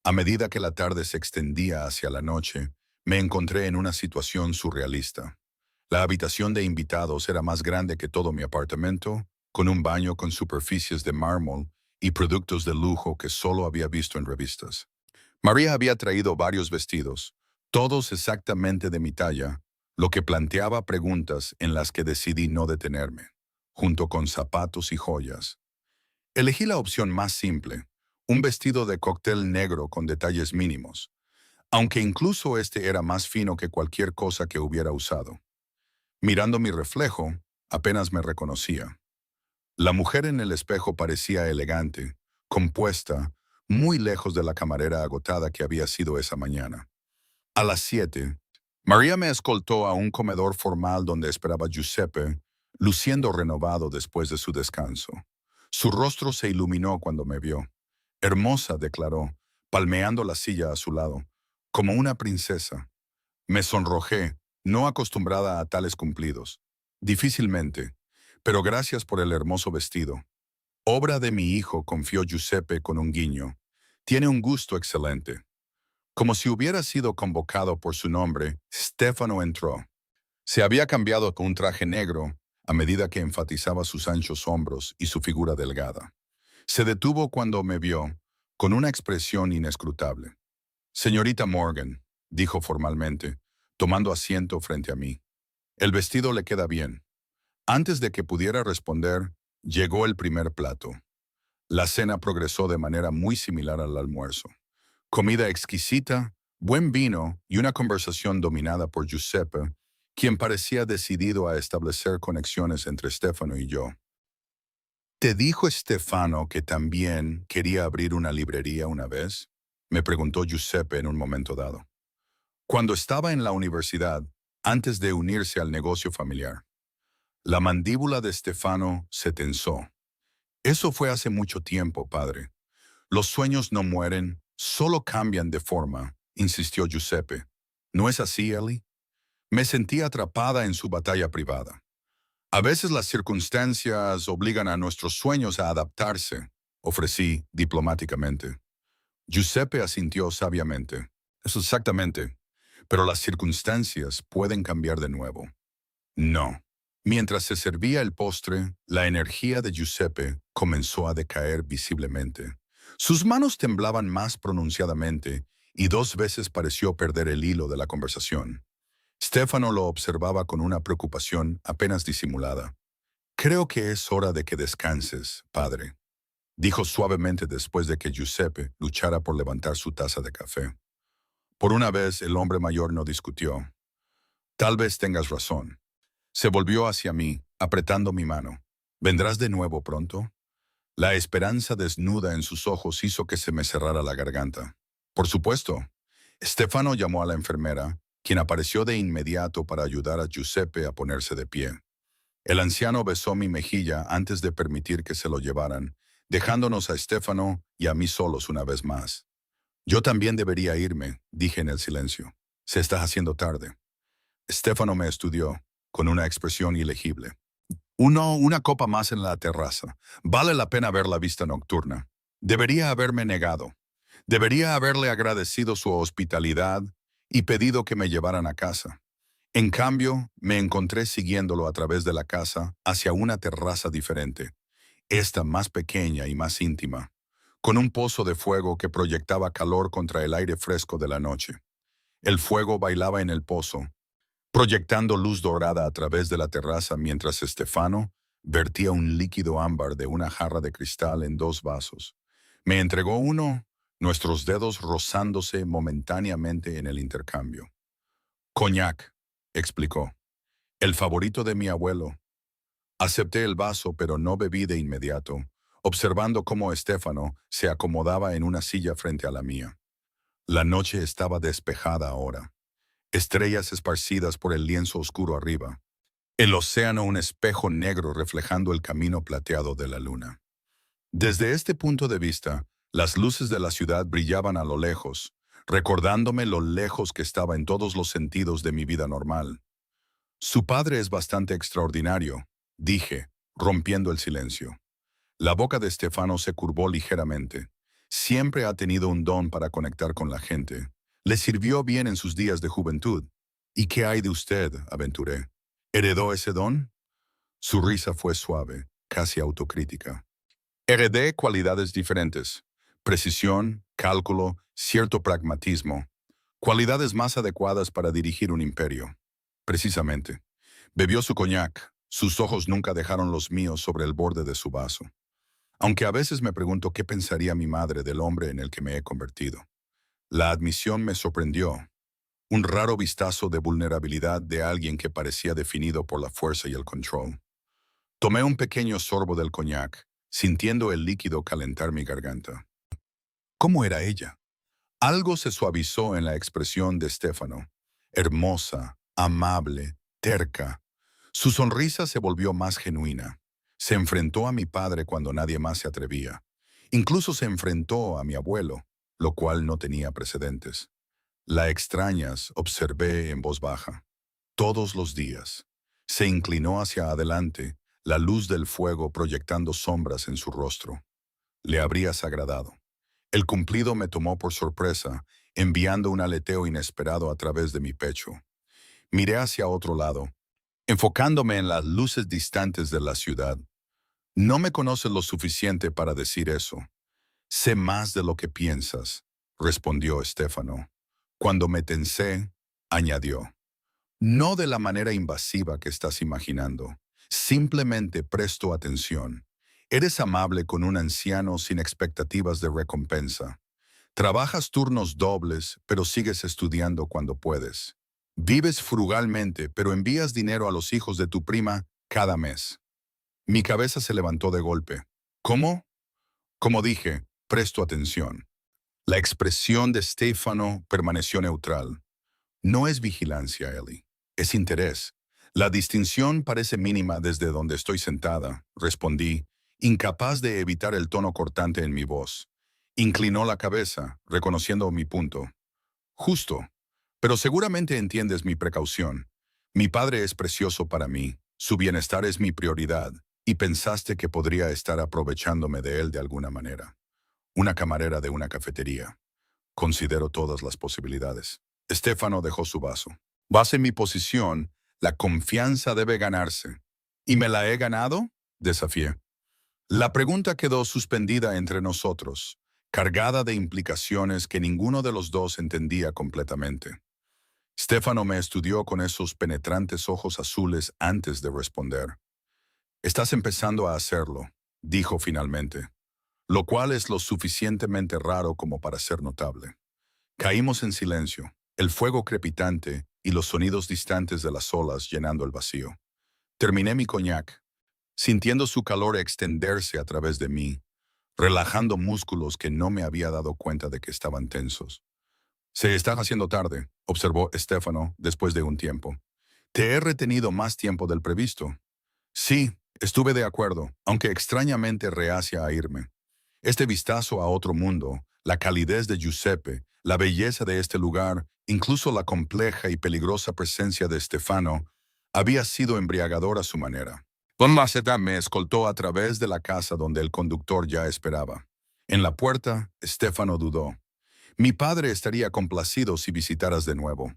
A medida que la tarde se extendía hacia la noche, me encontré en una situación surrealista. La habitación de invitados era más grande que todo mi apartamento, con un baño con superficies de mármol y productos de lujo que solo había visto en revistas. María había traído varios vestidos, todos exactamente de mi talla, lo que planteaba preguntas en las que decidí no detenerme, junto con zapatos y joyas. Elegí la opción más simple, un vestido de cóctel negro con detalles mínimos, aunque incluso este era más fino que cualquier cosa que hubiera usado. Mirando mi reflejo, apenas me reconocía. La mujer en el espejo parecía elegante, compuesta, muy lejos de la camarera agotada que había sido esa mañana. A las 7, María me escoltó a un comedor formal donde esperaba Giuseppe, luciendo renovado después de su descanso. Su rostro se iluminó cuando me vio. Hermosa, declaró, palmeando la silla a su lado, como una princesa. Me sonrojé, no acostumbrada a tales cumplidos. Difícilmente, pero gracias por el hermoso vestido. Obra de mi hijo, confió Giuseppe con un guiño. Tiene un gusto excelente. Como si hubiera sido convocado por su nombre, Stefano entró. Se había cambiado con un traje negro a medida que enfatizaba sus anchos hombros y su figura delgada. Se detuvo cuando me vio, con una expresión inescrutable. Señorita Morgan, dijo formalmente, tomando asiento frente a mí. El vestido le queda bien. Antes de que pudiera responder, llegó el primer plato. La cena progresó de manera muy similar al almuerzo. Comida exquisita, buen vino y una conversación dominada por Giuseppe, quien parecía decidido a establecer conexiones entre Stefano y yo. ¿Te dijo Stefano que también quería abrir una librería una vez? Me preguntó Giuseppe en un momento dado. Cuando estaba en la universidad, antes de unirse al negocio familiar. La mandíbula de Stefano se tensó. Eso fue hace mucho tiempo, padre. Los sueños no mueren, solo cambian de forma, insistió Giuseppe. ¿No es así, Ellie? Me sentí atrapada en su batalla privada. A veces las circunstancias obligan a nuestros sueños a adaptarse, ofrecí diplomáticamente. Giuseppe asintió sabiamente. Eso exactamente. Pero las circunstancias pueden cambiar de nuevo. No. Mientras se servía el postre, la energía de Giuseppe comenzó a decaer visiblemente. Sus manos temblaban más pronunciadamente y 2 veces pareció perder el hilo de la conversación. Stefano lo observaba con una preocupación apenas disimulada. Creo que es hora de que descanses, padre, dijo suavemente después de que Giuseppe luchara por levantar su taza de café. Por una vez el hombre mayor no discutió. Tal vez tengas razón. Se volvió hacia mí, apretando mi mano. ¿Vendrás de nuevo pronto? La esperanza desnuda en sus ojos hizo que se me cerrara la garganta. Por supuesto. Stefano llamó a la enfermera, quien apareció de inmediato para ayudar a Giuseppe a ponerse de pie. El anciano besó mi mejilla antes de permitir que se lo llevaran, dejándonos a Stefano y a mí solos una vez más. Yo también debería irme, dije en el silencio. Se está haciendo tarde. Stefano me estudió, con una expresión ilegible. Una copa más en la terraza. Vale la pena ver la vista nocturna. Debería haberme negado. Debería haberle agradecido su hospitalidad y pedido que me llevaran a casa. En cambio, me encontré siguiéndolo a través de la casa hacia una terraza diferente, esta más pequeña y más íntima, con un pozo de fuego que proyectaba calor contra el aire fresco de la noche. El fuego bailaba en el pozo, proyectando luz dorada a través de la terraza mientras Stefano vertía un líquido ámbar de una jarra de cristal en 2 vasos. Me entregó uno, nuestros dedos rozándose momentáneamente en el intercambio. Coñac, explicó. El favorito de mi abuelo. Acepté el vaso, pero no bebí de inmediato, observando cómo Stefano se acomodaba en una silla frente a la mía. La noche estaba despejada ahora. Estrellas esparcidas por el lienzo oscuro arriba. El océano un espejo negro reflejando el camino plateado de la luna. Desde este punto de vista, las luces de la ciudad brillaban a lo lejos, recordándome lo lejos que estaba en todos los sentidos de mi vida normal. Su padre es bastante extraordinario, dije, rompiendo el silencio. La boca de Stefano se curvó ligeramente. Siempre ha tenido un don para conectar con la gente. Le sirvió bien en sus días de juventud. ¿Y qué hay de usted? Aventuré. ¿Heredó ese don? Su risa fue suave, casi autocrítica. Heredé cualidades diferentes. Precisión, cálculo, cierto pragmatismo. Cualidades más adecuadas para dirigir un imperio. Precisamente. Bebió su coñac. Sus ojos nunca dejaron los míos sobre el borde de su vaso. Aunque a veces me pregunto qué pensaría mi madre del hombre en el que me he convertido. La admisión me sorprendió. Un raro vistazo de vulnerabilidad de alguien que parecía definido por la fuerza y el control. Tomé un pequeño sorbo del coñac, sintiendo el líquido calentar mi garganta. ¿Cómo era ella? Algo se suavizó en la expresión de Stefano. hermosa, amable, terca. Su sonrisa se volvió más genuina. Se enfrentó a mi padre cuando nadie más se atrevía. Incluso se enfrentó a mi abuelo, lo cual no tenía precedentes. La extrañas, observé en voz baja. Todos los días. Se inclinó hacia adelante, la luz del fuego proyectando sombras en su rostro. Le habrías agradado. El cumplido me tomó por sorpresa, enviando un aleteo inesperado a través de mi pecho. Miré hacia otro lado, enfocándome en las luces distantes de la ciudad. No me conoces lo suficiente para decir eso. Sé más de lo que piensas, respondió Stefano. Cuando me tensé, añadió. No de la manera invasiva que estás imaginando. Simplemente presto atención. Eres amable con un anciano sin expectativas de recompensa. Trabajas turnos dobles, pero sigues estudiando cuando puedes. Vives frugalmente, pero envías dinero a los hijos de tu prima cada mes. Mi cabeza se levantó de golpe. ¿Cómo? Como dije, presto atención. La expresión de Stefano permaneció neutral. No es vigilancia, Ellie. Es interés. La distinción parece mínima desde donde estoy sentada, respondí, incapaz de evitar el tono cortante en mi voz. Inclinó la cabeza, reconociendo mi punto. Justo. Pero seguramente entiendes mi precaución. Mi padre es precioso para mí, su bienestar es mi prioridad, y pensaste que podría estar aprovechándome de él de alguna manera. Una camarera de una cafetería. Considero todas las posibilidades. Stefano dejó su vaso. Base mi posición, la confianza debe ganarse. ¿Y me la he ganado? Desafié. La pregunta quedó suspendida entre nosotros, cargada de implicaciones que ninguno de los dos entendía completamente. Stefano me estudió con esos penetrantes ojos azules antes de responder. Estás empezando a hacerlo, dijo finalmente, lo cual es lo suficientemente raro como para ser notable. Caímos en silencio, el fuego crepitante y los sonidos distantes de las olas llenando el vacío. Terminé mi coñac, sintiendo su calor extenderse a través de mí, relajando músculos que no me había dado cuenta de que estaban tensos. Se está haciendo tarde, observó Stefano después de un tiempo. Te he retenido más tiempo del previsto. Sí, estuve de acuerdo, aunque extrañamente reacia a irme. Este vistazo a otro mundo, la calidez de Giuseppe, la belleza de este lugar, incluso la compleja y peligrosa presencia de Stefano, había sido embriagador a su manera. Von Maceta me escoltó a través de la casa donde el conductor ya esperaba. En la puerta, Stefano dudó. Mi padre estaría complacido si visitaras de nuevo,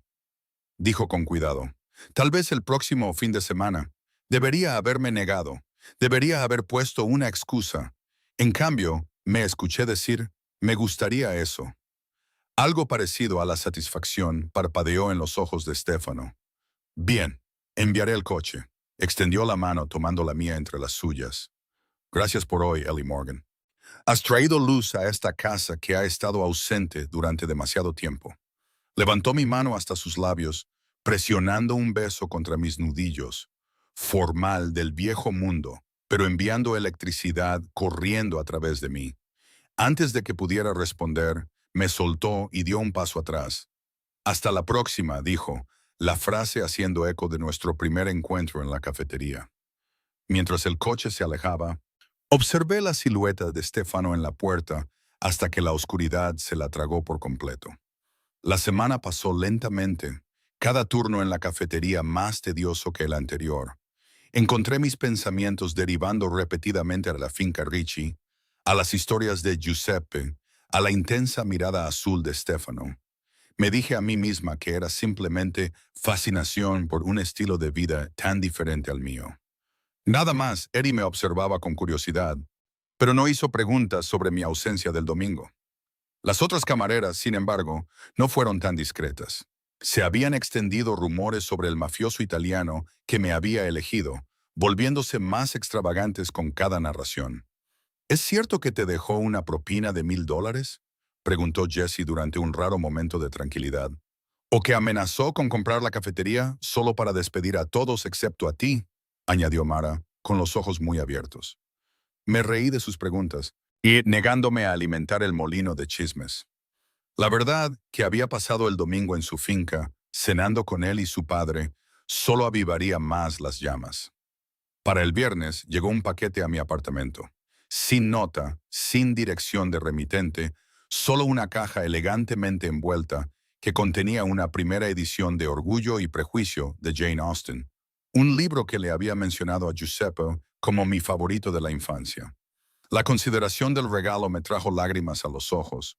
dijo con cuidado. Tal vez el próximo fin de semana. Debería haberme negado. Debería haber puesto una excusa. En cambio, me escuché decir, me gustaría eso. Algo parecido a la satisfacción parpadeó en los ojos de Stefano. Bien, enviaré el coche. Extendió la mano tomando la mía entre las suyas. Gracias por hoy, Ellie Morgan. Has traído luz a esta casa que ha estado ausente durante demasiado tiempo. Levantó mi mano hasta sus labios, presionando un beso contra mis nudillos, formal del viejo mundo, pero enviando electricidad corriendo a través de mí. Antes de que pudiera responder, me soltó y dio un paso atrás. Hasta la próxima, dijo, la frase haciendo eco de nuestro primer encuentro en la cafetería. Mientras el coche se alejaba, observé la silueta de Stefano en la puerta hasta que la oscuridad se la tragó por completo. La semana pasó lentamente, cada turno en la cafetería más tedioso que el anterior. Encontré mis pensamientos derivando repetidamente a la finca Ricci, a las historias de Giuseppe, a la intensa mirada azul de Stefano. Me dije a mí misma que era simplemente fascinación por un estilo de vida tan diferente al mío. Nada más, Eddie me observaba con curiosidad, pero no hizo preguntas sobre mi ausencia del domingo. Las otras camareras, sin embargo, no fueron tan discretas. Se habían extendido rumores sobre el mafioso italiano que me había elegido, volviéndose más extravagantes con cada narración. ¿Es cierto que te dejó una propina de $1000? Preguntó Jesse durante un raro momento de tranquilidad. ¿O que amenazó con comprar la cafetería solo para despedir a todos excepto a ti? Añadió Mara, con los ojos muy abiertos. Me reí de sus preguntas y negándome a alimentar el molino de chismes. La verdad que había pasado el domingo en su finca cenando con él y su padre, solo avivaría más las llamas. Para el viernes llegó un paquete a mi apartamento. Sin nota, sin dirección de remitente, solo una caja elegantemente envuelta que contenía una primera edición de Orgullo y Prejuicio de Jane Austen, un libro que le había mencionado a Giuseppe como mi favorito de la infancia. La consideración del regalo me trajo lágrimas a los ojos,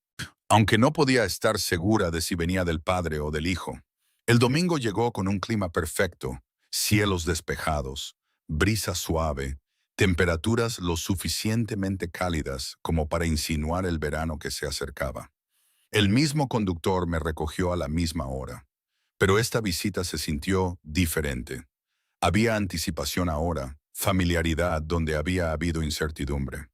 aunque no podía estar segura de si venía del padre o del hijo. El domingo llegó con un clima perfecto, cielos despejados, brisa suave, temperaturas lo suficientemente cálidas como para insinuar el verano que se acercaba. El mismo conductor me recogió a la misma hora, pero esta visita se sintió diferente. Había anticipación ahora, familiaridad donde había habido incertidumbre.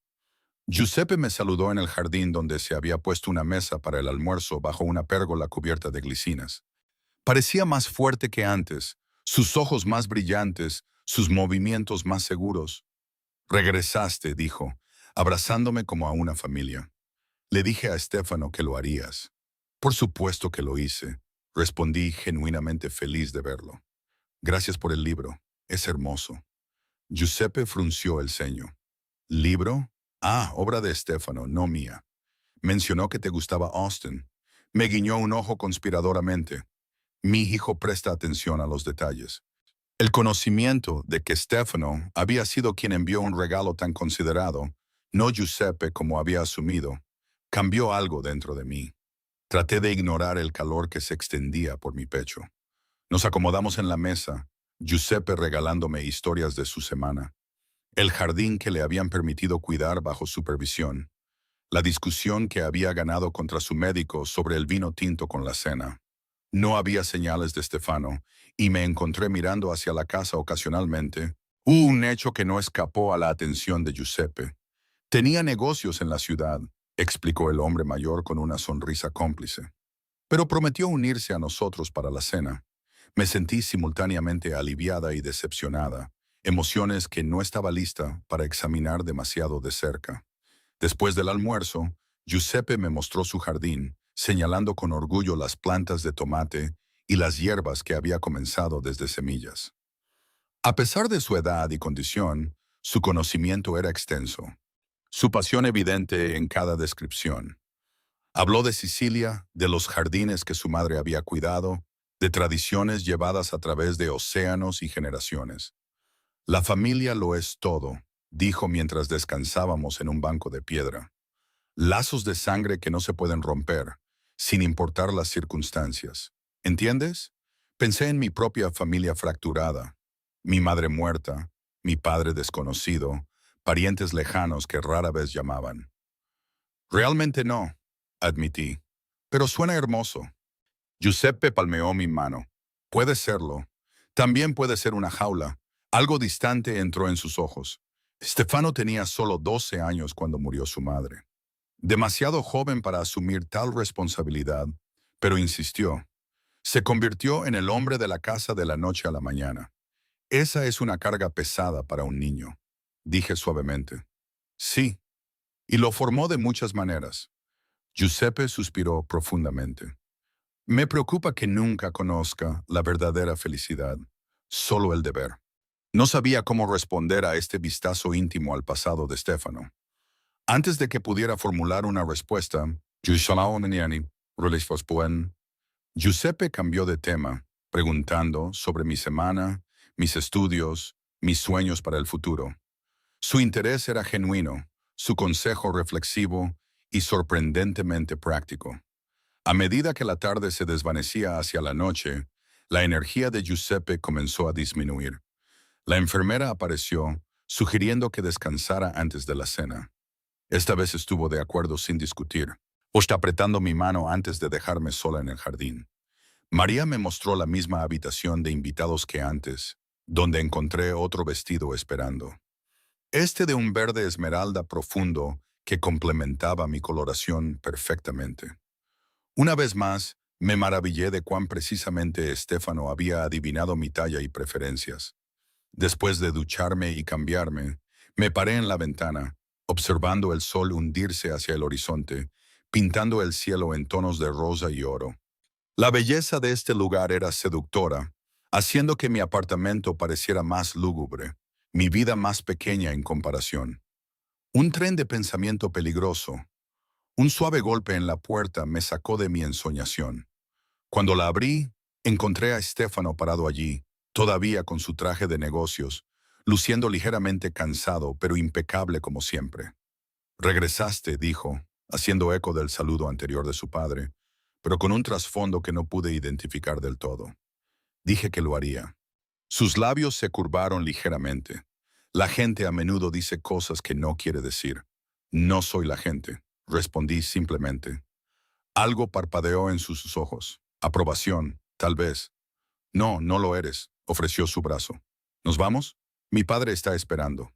Giuseppe me saludó en el jardín donde se había puesto una mesa para el almuerzo bajo una pérgola cubierta de glicinas. Parecía más fuerte que antes, sus ojos más brillantes, sus movimientos más seguros. Regresaste, dijo, abrazándome como a una familia. Le dije a Stefano que lo harías. Por supuesto que lo hice, respondí genuinamente feliz de verlo. Gracias por el libro, es hermoso. Giuseppe frunció el ceño. ¿Libro? Ah, obra de Stefano, no mía. Mencionó que te gustaba Austen. Me guiñó un ojo conspiradoramente. Mi hijo presta atención a los detalles. El conocimiento de que Stefano había sido quien envió un regalo tan considerado, no Giuseppe como había asumido, cambió algo dentro de mí. Traté de ignorar el calor que se extendía por mi pecho. Nos acomodamos en la mesa, Giuseppe regalándome historias de su semana. El jardín que le habían permitido cuidar bajo supervisión. La discusión que había ganado contra su médico sobre el vino tinto con la cena. No había señales de Stefano, y me encontré mirando hacia la casa ocasionalmente. Un hecho que no escapó a la atención de Giuseppe. Tenía negocios en la ciudad, explicó el hombre mayor con una sonrisa cómplice. Pero prometió unirse a nosotros para la cena. Me sentí simultáneamente aliviada y decepcionada, emociones que no estaba lista para examinar demasiado de cerca. Después del almuerzo, Giuseppe me mostró su jardín, señalando con orgullo las plantas de tomate y las hierbas que había comenzado desde semillas. A pesar de su edad y condición, su conocimiento era extenso, su pasión evidente en cada descripción. Habló de Sicilia, de los jardines que su madre había cuidado, de tradiciones llevadas a través de océanos y generaciones. La familia lo es todo, dijo mientras descansábamos en un banco de piedra. Lazos de sangre que no se pueden romper, sin importar las circunstancias. ¿Entiendes? Pensé en mi propia familia fracturada, mi madre muerta, mi padre desconocido, parientes lejanos que rara vez llamaban. Realmente no, admití, pero suena hermoso. Giuseppe palmeó mi mano. Puede serlo. También puede ser una jaula. Algo distante entró en sus ojos. Stefano tenía solo 12 años cuando murió su madre. Demasiado joven para asumir tal responsabilidad, pero insistió. Se convirtió en el hombre de la casa de la noche a la mañana. Esa es una carga pesada para un niño, dije suavemente. Sí, y lo formó de muchas maneras. Giuseppe suspiró profundamente. Me preocupa que nunca conozca la verdadera felicidad, solo el deber. No sabía cómo responder a este vistazo íntimo al pasado de Stefano. Antes de que pudiera formular una respuesta, Giuseppe cambió de tema, preguntando sobre mi semana, mis estudios, mis sueños para el futuro. Su interés era genuino, su consejo reflexivo y sorprendentemente práctico. A medida que la tarde se desvanecía hacia la noche, la energía de Giuseppe comenzó a disminuir. La enfermera apareció, sugiriendo que descansara antes de la cena. Esta vez estuvo de acuerdo sin discutir, apretando mi mano antes de dejarme sola en el jardín. María me mostró la misma habitación de invitados que antes, donde encontré otro vestido esperando. Este de un verde esmeralda profundo que complementaba mi coloración perfectamente. Una vez más, me maravillé de cuán precisamente Stefano había adivinado mi talla y preferencias. Después de ducharme y cambiarme, me paré en la ventana, observando el sol hundirse hacia el horizonte, pintando el cielo en tonos de rosa y oro. La belleza de este lugar era seductora, haciendo que mi apartamento pareciera más lúgubre, mi vida más pequeña en comparación. Un tren de pensamiento peligroso, un suave golpe en la puerta me sacó de mi ensoñación. Cuando la abrí, encontré a Stefano parado allí, todavía con su traje de negocios, luciendo ligeramente cansado, pero impecable como siempre. Regresaste, dijo, haciendo eco del saludo anterior de su padre, pero con un trasfondo que no pude identificar del todo. Dije que lo haría. Sus labios se curvaron ligeramente. La gente a menudo dice cosas que no quiere decir. No soy la gente, respondí simplemente. Algo parpadeó en sus ojos. Aprobación, tal vez. No, no lo eres, ofreció su brazo. ¿Nos vamos? Mi padre está esperando.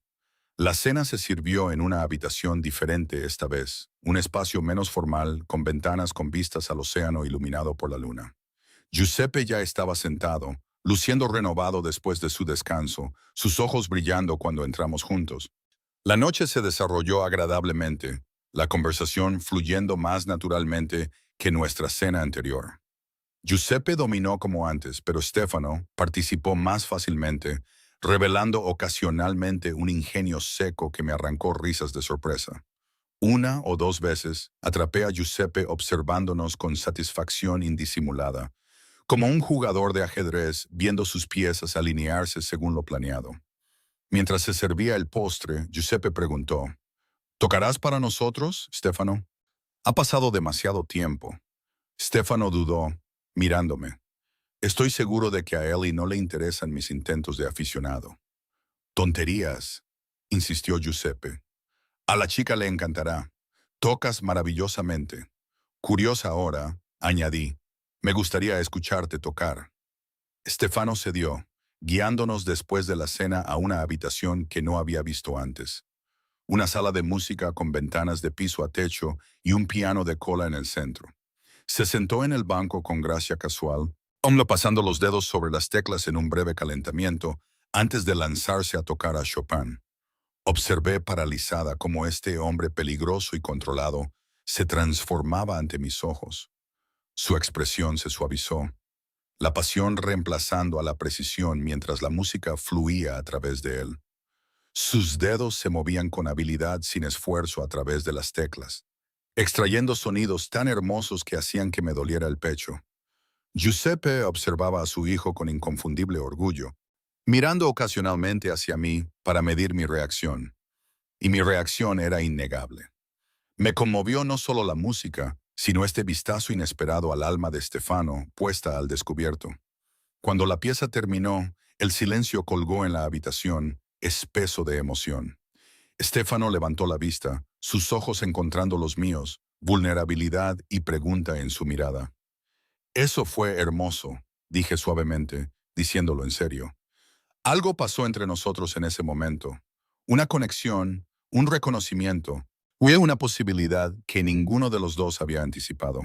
La cena se sirvió en una habitación diferente esta vez, un espacio menos formal, con ventanas con vistas al océano iluminado por la luna. Giuseppe ya estaba sentado, luciendo renovado después de su descanso, sus ojos brillando cuando entramos juntos. La noche se desarrolló agradablemente, la conversación fluyendo más naturalmente que nuestra cena anterior. Giuseppe dominó como antes, pero Stefano participó más fácilmente, revelando ocasionalmente un ingenio seco que me arrancó risas de sorpresa. Una o dos veces atrapé a Giuseppe observándonos con satisfacción indisimulada, como un jugador de ajedrez viendo sus piezas alinearse según lo planeado. Mientras se servía el postre, Giuseppe preguntó, ¿tocarás para nosotros, Stefano? Ha pasado demasiado tiempo. Stefano dudó, mirándome. Estoy seguro de que a Ellie no le interesan mis intentos de aficionado. Tonterías, insistió Giuseppe. A la chica le encantará. Tocas maravillosamente. Curiosa ahora, añadí. Me gustaría escucharte tocar. Stefano cedió, guiándonos después de la cena a una habitación que no había visto antes. Una sala de música con ventanas de piso a techo y un piano de cola en el centro. Se sentó en el banco con gracia casual, pasando los dedos sobre las teclas en un breve calentamiento antes de lanzarse a tocar a Chopin. Observé paralizada cómo este hombre peligroso y controlado se transformaba ante mis ojos. Su expresión se suavizó, la pasión reemplazando a la precisión mientras la música fluía a través de él. Sus dedos se movían con habilidad sin esfuerzo a través de las teclas, extrayendo sonidos tan hermosos que hacían que me doliera el pecho. Giuseppe observaba a su hijo con inconfundible orgullo, mirando ocasionalmente hacia mí para medir mi reacción. Y mi reacción era innegable. Me conmovió no solo la música, sino este vistazo inesperado al alma de Stefano, puesta al descubierto. Cuando la pieza terminó, el silencio colgó en la habitación, espeso de emoción. Stefano levantó la vista, sus ojos encontrando los míos, vulnerabilidad y pregunta en su mirada. Eso fue hermoso, dije suavemente, diciéndolo en serio. Algo pasó entre nosotros en ese momento. Una conexión, un reconocimiento. Fue una posibilidad que ninguno de los dos había anticipado.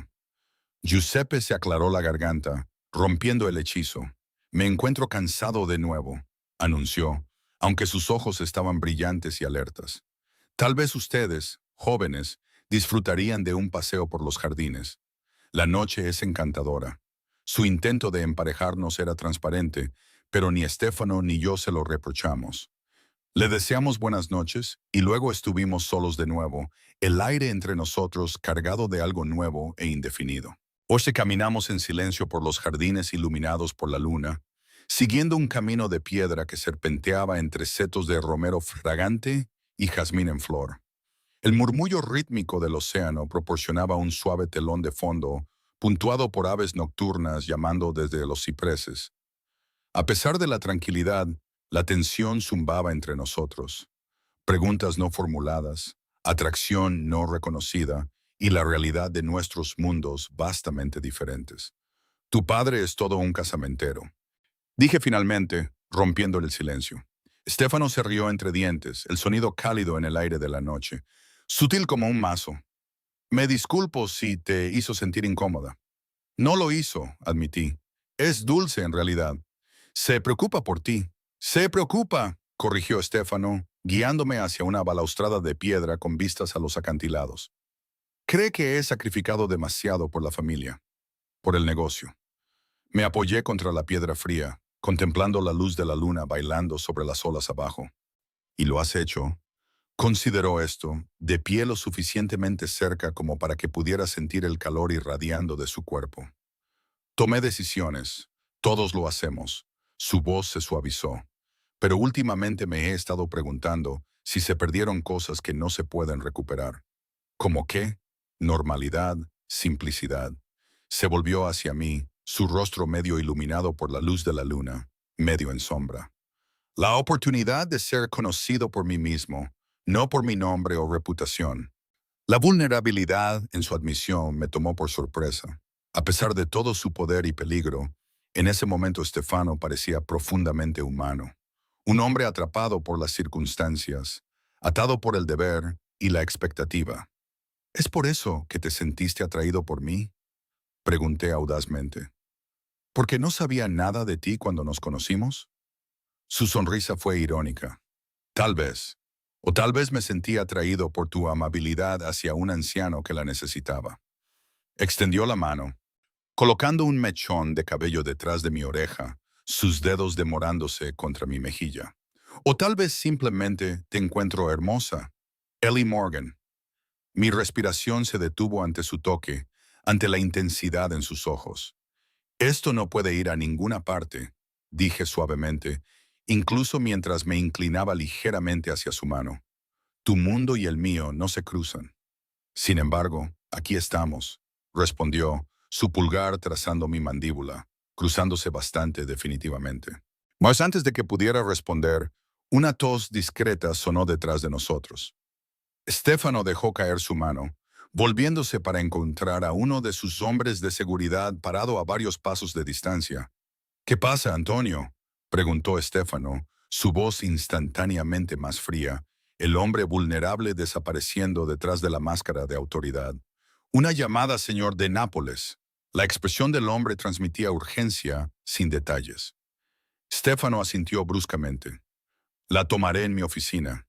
Giuseppe se aclaró la garganta, rompiendo el hechizo. Me encuentro cansado de nuevo, anunció, aunque sus ojos estaban brillantes y alertas. Tal vez ustedes, jóvenes, disfrutarían de un paseo por los jardines. La noche es encantadora. Su intento de emparejarnos era transparente, pero ni Stefano ni yo se lo reprochamos. Le deseamos buenas noches y luego estuvimos solos de nuevo, el aire entre nosotros cargado de algo nuevo e indefinido. Hoy caminamos en silencio por los jardines iluminados por la luna, siguiendo un camino de piedra que serpenteaba entre setos de romero fragante y jazmín en flor. El murmullo rítmico del océano proporcionaba un suave telón de fondo, puntuado por aves nocturnas llamando desde los cipreses. A pesar de la tranquilidad, la tensión zumbaba entre nosotros. Preguntas no formuladas, atracción no reconocida y la realidad de nuestros mundos vastamente diferentes. Tu padre es todo un casamentero. Dije finalmente, rompiendo el silencio. Stefano se rió entre dientes, el sonido cálido en el aire de la noche, sutil como un mazo. Me disculpo si te hizo sentir incómoda. No lo hizo, admití. Es dulce en realidad. Se preocupa por ti. Se preocupa, corrigió Stefano, guiándome hacia una balaustrada de piedra con vistas a los acantilados. Cree que he sacrificado demasiado por la familia. por el negocio. Me apoyé contra la piedra fría, contemplando la luz de la luna bailando sobre las olas abajo. ¿Y lo has hecho? Consideró esto, de pie lo suficientemente cerca como para que pudiera sentir el calor irradiando de su cuerpo. Tomé decisiones. Todos lo hacemos. Su voz se suavizó. Pero últimamente me he estado preguntando si se perdieron cosas que no se pueden recuperar. ¿Cómo qué? Normalidad, simplicidad. Se volvió hacia mí, su rostro medio iluminado por la luz de la luna, medio en sombra. La oportunidad de ser conocido por mí mismo, no por mi nombre o reputación. La vulnerabilidad en su admisión me tomó por sorpresa. A pesar de todo su poder y peligro, en ese momento Stefano parecía profundamente humano. Un hombre atrapado por las circunstancias, atado por el deber y la expectativa. ¿Es por eso que te sentiste atraído por mí? Pregunté audazmente. ¿Porque no sabía nada de ti cuando nos conocimos? Su sonrisa fue irónica. Tal vez. O tal vez me sentí atraído por tu amabilidad hacia un anciano que la necesitaba. Extendió la mano, colocando un mechón de cabello detrás de mi oreja, sus dedos demorándose contra mi mejilla. O tal vez simplemente te encuentro hermosa. Ellie Morgan. Mi respiración se detuvo ante su toque, ante la intensidad en sus ojos. Esto no puede ir a ninguna parte, dije suavemente, incluso mientras me inclinaba ligeramente hacia su mano. Tu mundo y el mío no se cruzan. Sin embargo, aquí estamos, respondió, su pulgar trazando mi mandíbula, cruzándose bastante definitivamente. Mas antes de que pudiera responder, una tos discreta sonó detrás de nosotros. Stefano dejó caer su mano, volviéndose para encontrar a uno de sus hombres de seguridad parado a varios pasos de distancia. ¿Qué pasa, Antonio?, preguntó Stefano, su voz instantáneamente más fría, el hombre vulnerable desapareciendo detrás de la máscara de autoridad. Una llamada, señor de Nápoles. La expresión del hombre transmitía urgencia, sin detalles. Stefano asintió bruscamente. La tomaré en mi oficina.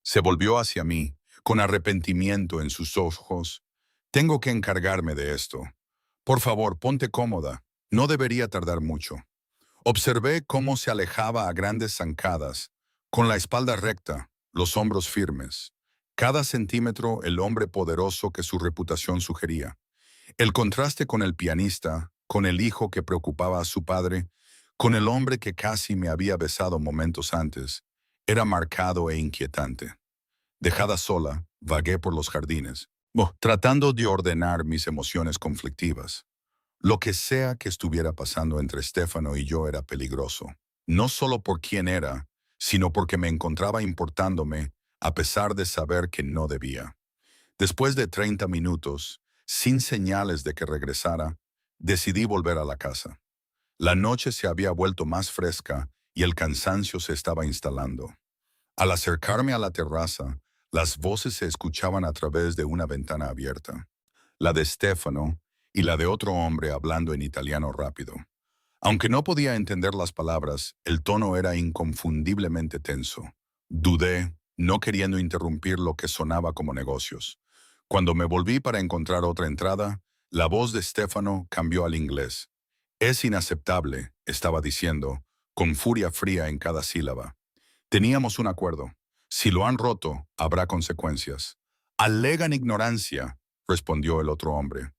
Se volvió hacia mí, con arrepentimiento en sus ojos. Tengo que encargarme de esto. Por favor, ponte cómoda. No debería tardar mucho. Observé cómo se alejaba a grandes zancadas, con la espalda recta, los hombros firmes. Cada centímetro el hombre poderoso que su reputación sugería. El contraste con el pianista, con el hijo que preocupaba a su padre, con el hombre que casi me había besado momentos antes, era marcado e inquietante. Dejada sola, vagué por los jardines, tratando de ordenar mis emociones conflictivas. Lo que sea que estuviera pasando entre Stefano y yo era peligroso, no solo por quién era, sino porque me encontraba importándome, a pesar de saber que no debía. Después de 30 minutos, sin señales de que regresara, decidí volver a la casa. La noche se había vuelto más fresca y el cansancio se estaba instalando. Al acercarme a la terraza, las voces se escuchaban a través de una ventana abierta. La de Stefano y la de otro hombre hablando en italiano rápido. Aunque no podía entender las palabras, el tono era inconfundiblemente tenso. Dudé, no queriendo interrumpir lo que sonaba como negocios. Cuando me volví para encontrar otra entrada, la voz de Stefano cambió al inglés. Es inaceptable, estaba diciendo, con furia fría en cada sílaba. Teníamos un acuerdo. Si lo han roto, habrá consecuencias. Alegan ignorancia, respondió el otro hombre.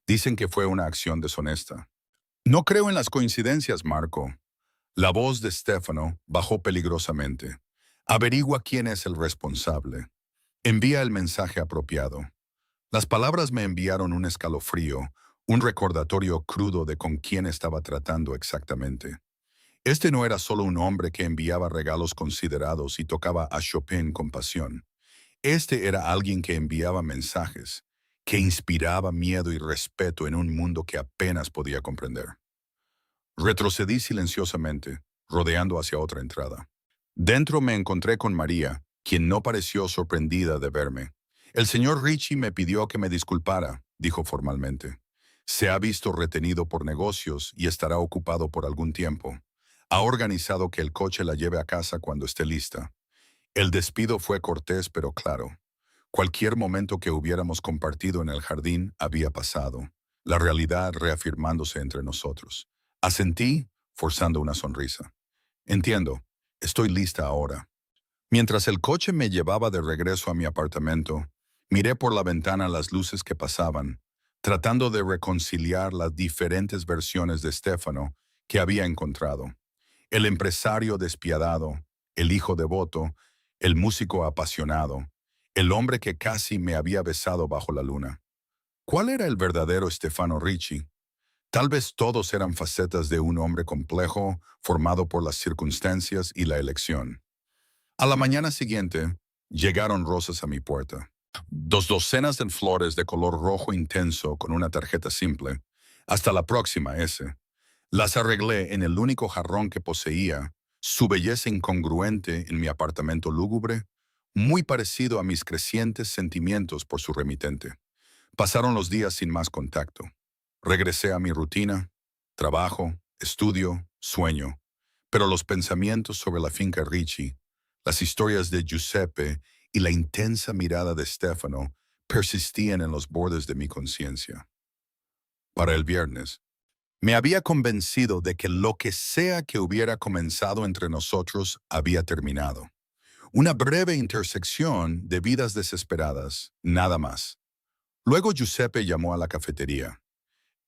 Dicen que fue una acción deshonesta. No creo en las coincidencias, Marco. La voz de Stefano bajó peligrosamente. Averigua quién es el responsable. Envía el mensaje apropiado. Las palabras me enviaron un escalofrío, un recordatorio crudo de con quién estaba tratando exactamente. Este no era solo un hombre que enviaba regalos considerados y tocaba a Chopin con pasión. Este era alguien que enviaba mensajes, que inspiraba miedo y respeto en un mundo que apenas podía comprender. Retrocedí silenciosamente, rodeando hacia otra entrada. Dentro me encontré con María, quien no pareció sorprendida de verme. El señor Ricci me pidió que me disculpara, dijo formalmente. Se ha visto retenido por negocios y estará ocupado por algún tiempo. Ha organizado que el coche la lleve a casa cuando esté lista. El despido fue cortés pero claro. Cualquier momento que hubiéramos compartido en el jardín había pasado. la realidad reafirmándose entre nosotros. Asentí, forzando una sonrisa. Entiendo, estoy lista ahora. Mientras el coche me llevaba de regreso a mi apartamento, miré por la ventana las luces que pasaban, tratando de reconciliar las diferentes versiones de Stefano que había encontrado. El empresario despiadado, el hijo devoto, el músico apasionado, el hombre que casi me había besado bajo la luna. ¿Cuál era el verdadero Stefano Ricci? Tal vez todos eran facetas de un hombre complejo, formado por las circunstancias y la elección. A la mañana siguiente, llegaron rosas a mi puerta. 2 docenas de flores de color rojo intenso con una tarjeta simple. Hasta la próxima, S. Las arreglé en el único jarrón que poseía, su belleza incongruente en mi apartamento lúgubre, muy parecido a mis crecientes sentimientos por su remitente. Pasaron los días sin más contacto. Regresé a mi rutina, trabajo, estudio, sueño, pero los pensamientos sobre la finca Ricci, las historias de Giuseppe y la intensa mirada de Stefano persistían en los bordes de mi conciencia. Para el viernes, me había convencido de que lo que sea que hubiera comenzado entre nosotros había terminado. Una breve intersección de vidas desesperadas, nada más. Luego Giuseppe llamó a la cafetería.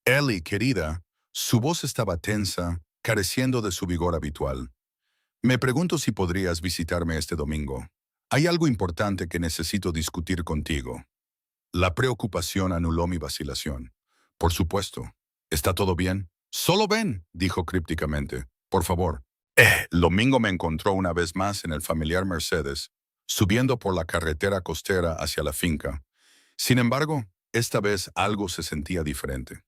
Ellie, querida, su voz estaba tensa, careciendo de su vigor habitual. Me pregunto si podrías visitarme este domingo. Hay algo importante que necesito discutir contigo. La preocupación anuló mi vacilación. Por supuesto. ¿Está todo bien? Solo ven, dijo crípticamente. Por favor. El domingo me encontró una vez más en el familiar Mercedes, subiendo por la carretera costera hacia la finca. Sin embargo, esta vez algo se sentía diferente.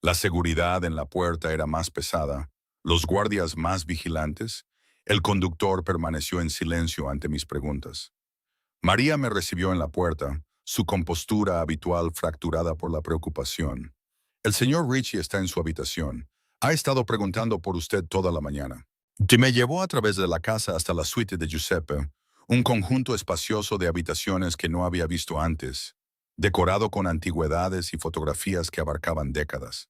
La seguridad en la puerta era más pesada, los guardias más vigilantes, el conductor permaneció en silencio ante mis preguntas. María me recibió en la puerta, su compostura habitual fracturada por la preocupación. El señor Ricci está en su habitación. Ha estado preguntando por usted toda la mañana. Y me llevó a través de la casa hasta la suite de Giuseppe, un conjunto espacioso de habitaciones que no había visto antes, decorado con antigüedades y fotografías que abarcaban décadas.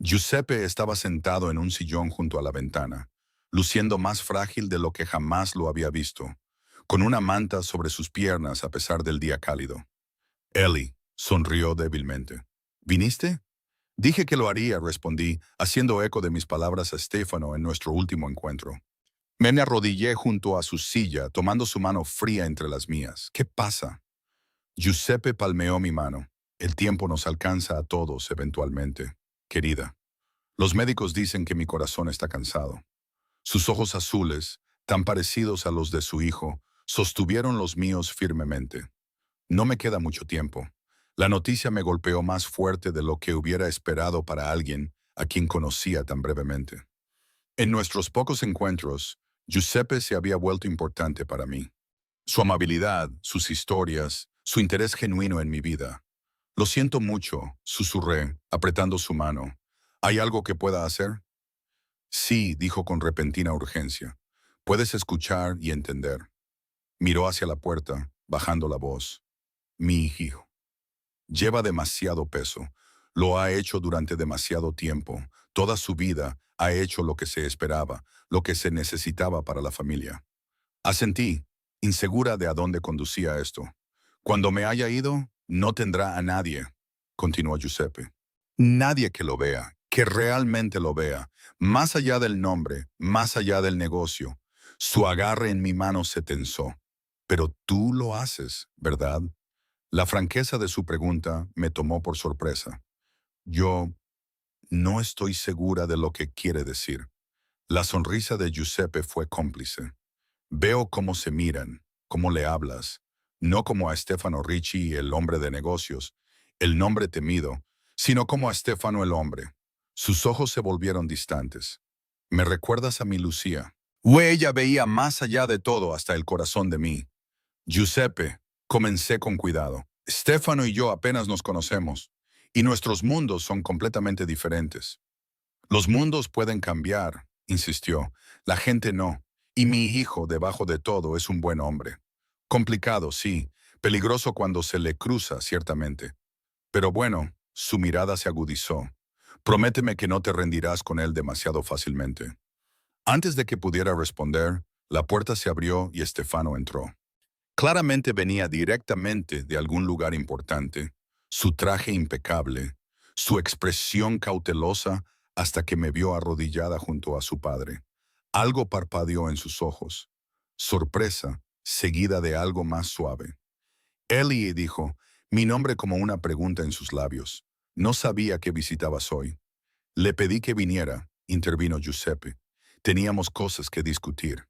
Giuseppe estaba sentado en un sillón junto a la ventana, luciendo más frágil de lo que jamás lo había visto, con una manta sobre sus piernas a pesar del día cálido. Ellie sonrió débilmente. ¿Viniste? Dije que lo haría, respondí, haciendo eco de mis palabras a Stefano en nuestro último encuentro. Me arrodillé junto a su silla, tomando su mano fría entre las mías. ¿Qué pasa? Giuseppe palmeó mi mano. El tiempo nos alcanza a todos eventualmente, querida. Los médicos dicen que mi corazón está cansado. Sus ojos azules, tan parecidos a los de su hijo, sostuvieron los míos firmemente. No me queda mucho tiempo. La noticia me golpeó más fuerte de lo que hubiera esperado para alguien a quien conocía tan brevemente. En nuestros pocos encuentros, Giuseppe se había vuelto importante para mí. Su amabilidad, sus historias, su interés genuino en mi vida. Lo siento mucho, susurré, apretando su mano. ¿Hay algo que pueda hacer? Sí, dijo con repentina urgencia. Puedes escuchar y entender. Miró hacia la puerta, bajando la voz. Mi hijo. Lleva demasiado peso. Lo ha hecho durante demasiado tiempo. Toda su vida ha hecho lo que se esperaba, lo que se necesitaba para la familia. Asentí, insegura de a dónde conducía esto. Cuando me haya ido, no tendrá a nadie, continuó Giuseppe. Nadie que lo vea, que realmente lo vea, más allá del nombre, más allá del negocio. Su agarre en mi mano se tensó. Pero tú lo haces, ¿verdad? La franqueza de su pregunta me tomó por sorpresa. Yo no estoy segura de lo que quiere decir. La sonrisa de Giuseppe fue cómplice. Veo cómo se miran, cómo le hablas, no como a Stefano Ricci, el hombre de negocios, el nombre temido, sino como a Stefano el hombre. Sus ojos se volvieron distantes. ¿Me recuerdas a mi Lucía? O ella veía más allá de todo hasta el corazón de mí. Giuseppe, comencé con cuidado. Stefano y yo apenas nos conocemos, y nuestros mundos son completamente diferentes. Los mundos pueden cambiar, insistió. La gente no. Y mi hijo, debajo de todo, es un buen hombre. Complicado, sí. Peligroso cuando se le cruza, ciertamente. Pero bueno, Su mirada se agudizó. Prométeme que no te rendirás con él demasiado fácilmente. Antes de que pudiera responder, la puerta se abrió y Stefano entró. Claramente venía directamente de algún lugar importante, su traje impecable, su expresión cautelosa hasta que me vio arrodillada junto a su padre. Algo parpadeó en sus ojos. Sorpresa, seguida de algo más suave. Eli dijo, mi nombre como una pregunta en sus labios. No sabía que visitabas hoy. Le pedí que viniera, intervino Giuseppe. Teníamos cosas que discutir.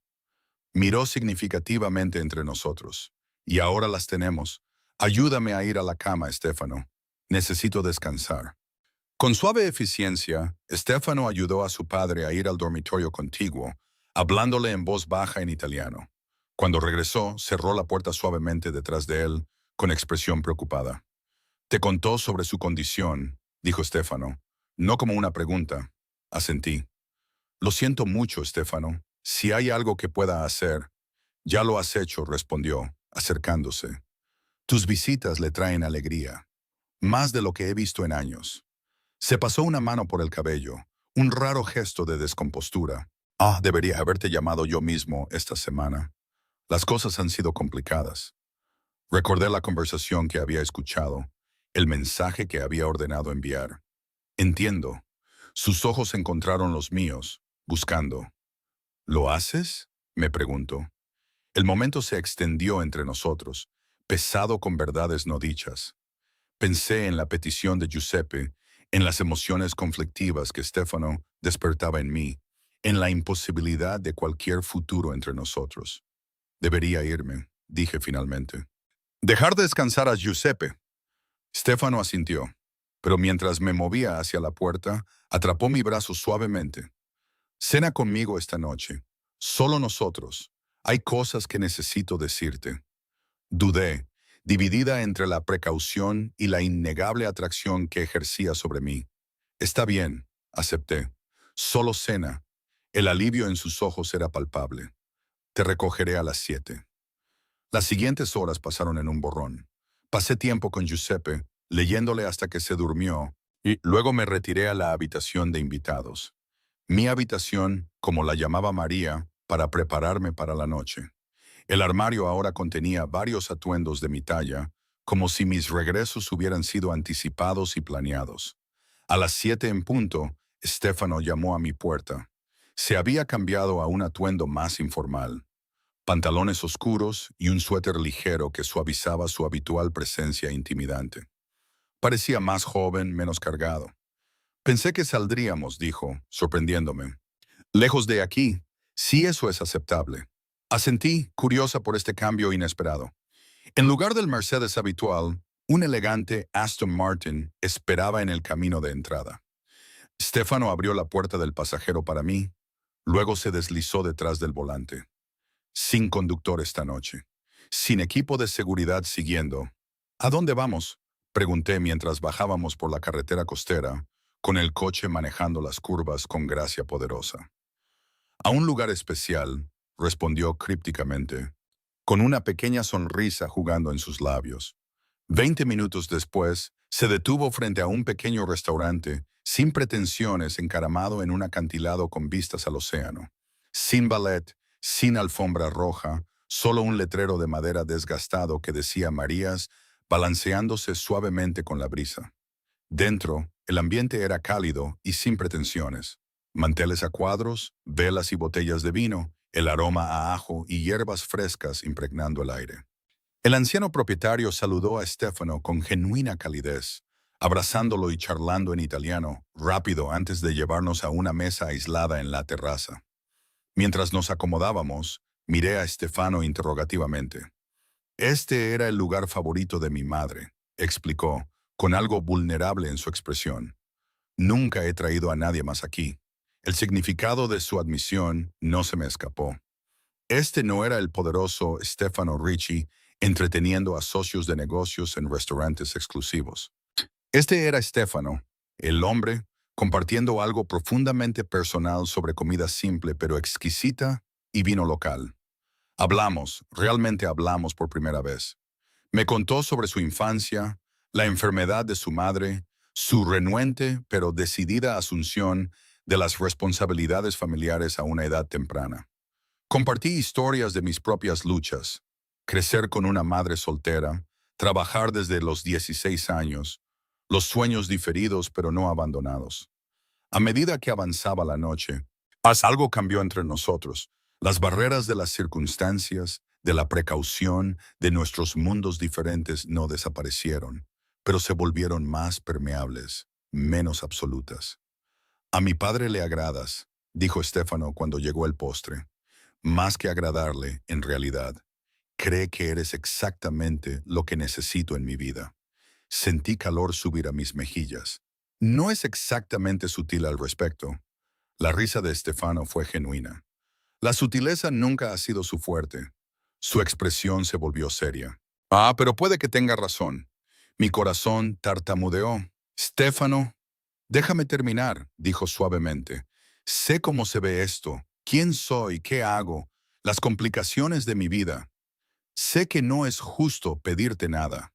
Miró significativamente entre nosotros. Y ahora las tenemos. Ayúdame a ir a la cama, Stefano. Necesito descansar. Con suave eficiencia, Stefano ayudó a su padre a ir al dormitorio contiguo, hablándole en voz baja en italiano. Cuando regresó, cerró la puerta suavemente detrás de él, con expresión preocupada. Te contó sobre su condición, dijo Stefano, no como una pregunta. Asentí. Lo siento mucho, Stefano. Si hay algo que pueda hacer, ya lo has hecho, respondió, acercándose. Tus visitas le traen alegría, más de lo que he visto en años. Se pasó una mano por el cabello, un raro gesto de descompostura. Debería haberte llamado yo mismo esta semana. Las cosas han sido complicadas. Recordé la conversación que había escuchado, el mensaje que había ordenado enviar. Entiendo. Sus ojos encontraron los míos, buscando. ¿Lo haces? Me preguntó. El momento se extendió entre nosotros, pesado con verdades no dichas. Pensé en la petición de Giuseppe, en las emociones conflictivas que Stefano despertaba en mí, en la imposibilidad de cualquier futuro entre nosotros. Debería irme, dije finalmente. Dejar descansar a Giuseppe. Stefano asintió, pero mientras me movía hacia la puerta, atrapó mi brazo suavemente. Cena conmigo esta noche. Solo nosotros. Hay cosas que necesito decirte. Dudé, dividida entre la precaución y la innegable atracción que ejercía sobre mí. Está bien, acepté. Solo cena. El alivio en sus ojos era palpable. Te recogeré a las 7. Las siguientes horas pasaron en un borrón. Pasé tiempo con Giuseppe, leyéndole hasta que se durmió, y luego me retiré a la habitación de invitados. Mi habitación, como la llamaba María, para prepararme para la noche. El armario ahora contenía varios atuendos de mi talla, como si mis regresos hubieran sido anticipados y planeados. A las 7 en punto, Stefano llamó a mi puerta. Se había cambiado a un atuendo más informal. Pantalones oscuros y un suéter ligero que suavizaba su habitual presencia intimidante. Parecía más joven, menos cargado. Pensé que saldríamos, dijo, sorprendiéndome. Lejos de aquí, sí, eso es aceptable. Asentí, curiosa por este cambio inesperado. En lugar del Mercedes habitual, un elegante Aston Martin esperaba en el camino de entrada. Stefano abrió la puerta del pasajero para mí, luego se deslizó detrás del volante. Sin conductor esta noche, sin equipo de seguridad siguiendo. ¿A dónde vamos?, pregunté mientras bajábamos por la carretera costera, con el coche manejando las curvas con gracia poderosa. A un lugar especial, respondió crípticamente, con una pequeña sonrisa jugando en sus labios. 20 minutos después, se detuvo frente a un pequeño restaurante, sin pretensiones, encaramado en un acantilado con vistas al océano. Sin ballet, sin alfombra roja, solo un letrero de madera desgastado que decía Marías, balanceándose suavemente con la brisa. Dentro, el ambiente era cálido y sin pretensiones. Manteles a cuadros, velas y botellas de vino, el aroma a ajo y hierbas frescas impregnando el aire. El anciano propietario saludó a Stefano con genuina calidez, abrazándolo y charlando en italiano, rápido antes de llevarnos a una mesa aislada en la terraza. Mientras nos acomodábamos, miré a Stefano interrogativamente. Este era el lugar favorito de mi madre, explicó, con algo vulnerable en su expresión. Nunca he traído a nadie más aquí. El significado de su admisión no se me escapó. Este no era el poderoso Stefano Ricci entreteniendo a socios de negocios en restaurantes exclusivos. Este era Stefano, el hombre, compartiendo algo profundamente personal sobre comida simple pero exquisita y vino local. Hablamos, realmente hablamos por primera vez. Me contó sobre su infancia, la enfermedad de su madre, su renuente pero decidida asunción de las responsabilidades familiares a una edad temprana. Compartí historias de mis propias luchas, crecer con una madre soltera, trabajar desde los 16 años, los sueños diferidos pero no abandonados. A medida que avanzaba la noche, algo cambió entre nosotros. Las barreras de las circunstancias, de la precaución, de nuestros mundos diferentes no desaparecieron, pero se volvieron más permeables, menos absolutas. A mi padre le agradas, dijo Stefano cuando llegó el postre. Más que agradarle, en realidad, cree que eres exactamente lo que necesito en mi vida. Sentí calor subir a mis mejillas. No es exactamente sutil al respecto. La risa de Stefano fue genuina. La sutileza nunca ha sido su fuerte. Su expresión se volvió seria. Ah, pero puede que tenga razón. Mi corazón tartamudeó. Stefano, déjame terminar, dijo suavemente. Sé cómo se ve esto, quién soy, qué hago, las complicaciones de mi vida. Sé que no es justo pedirte nada,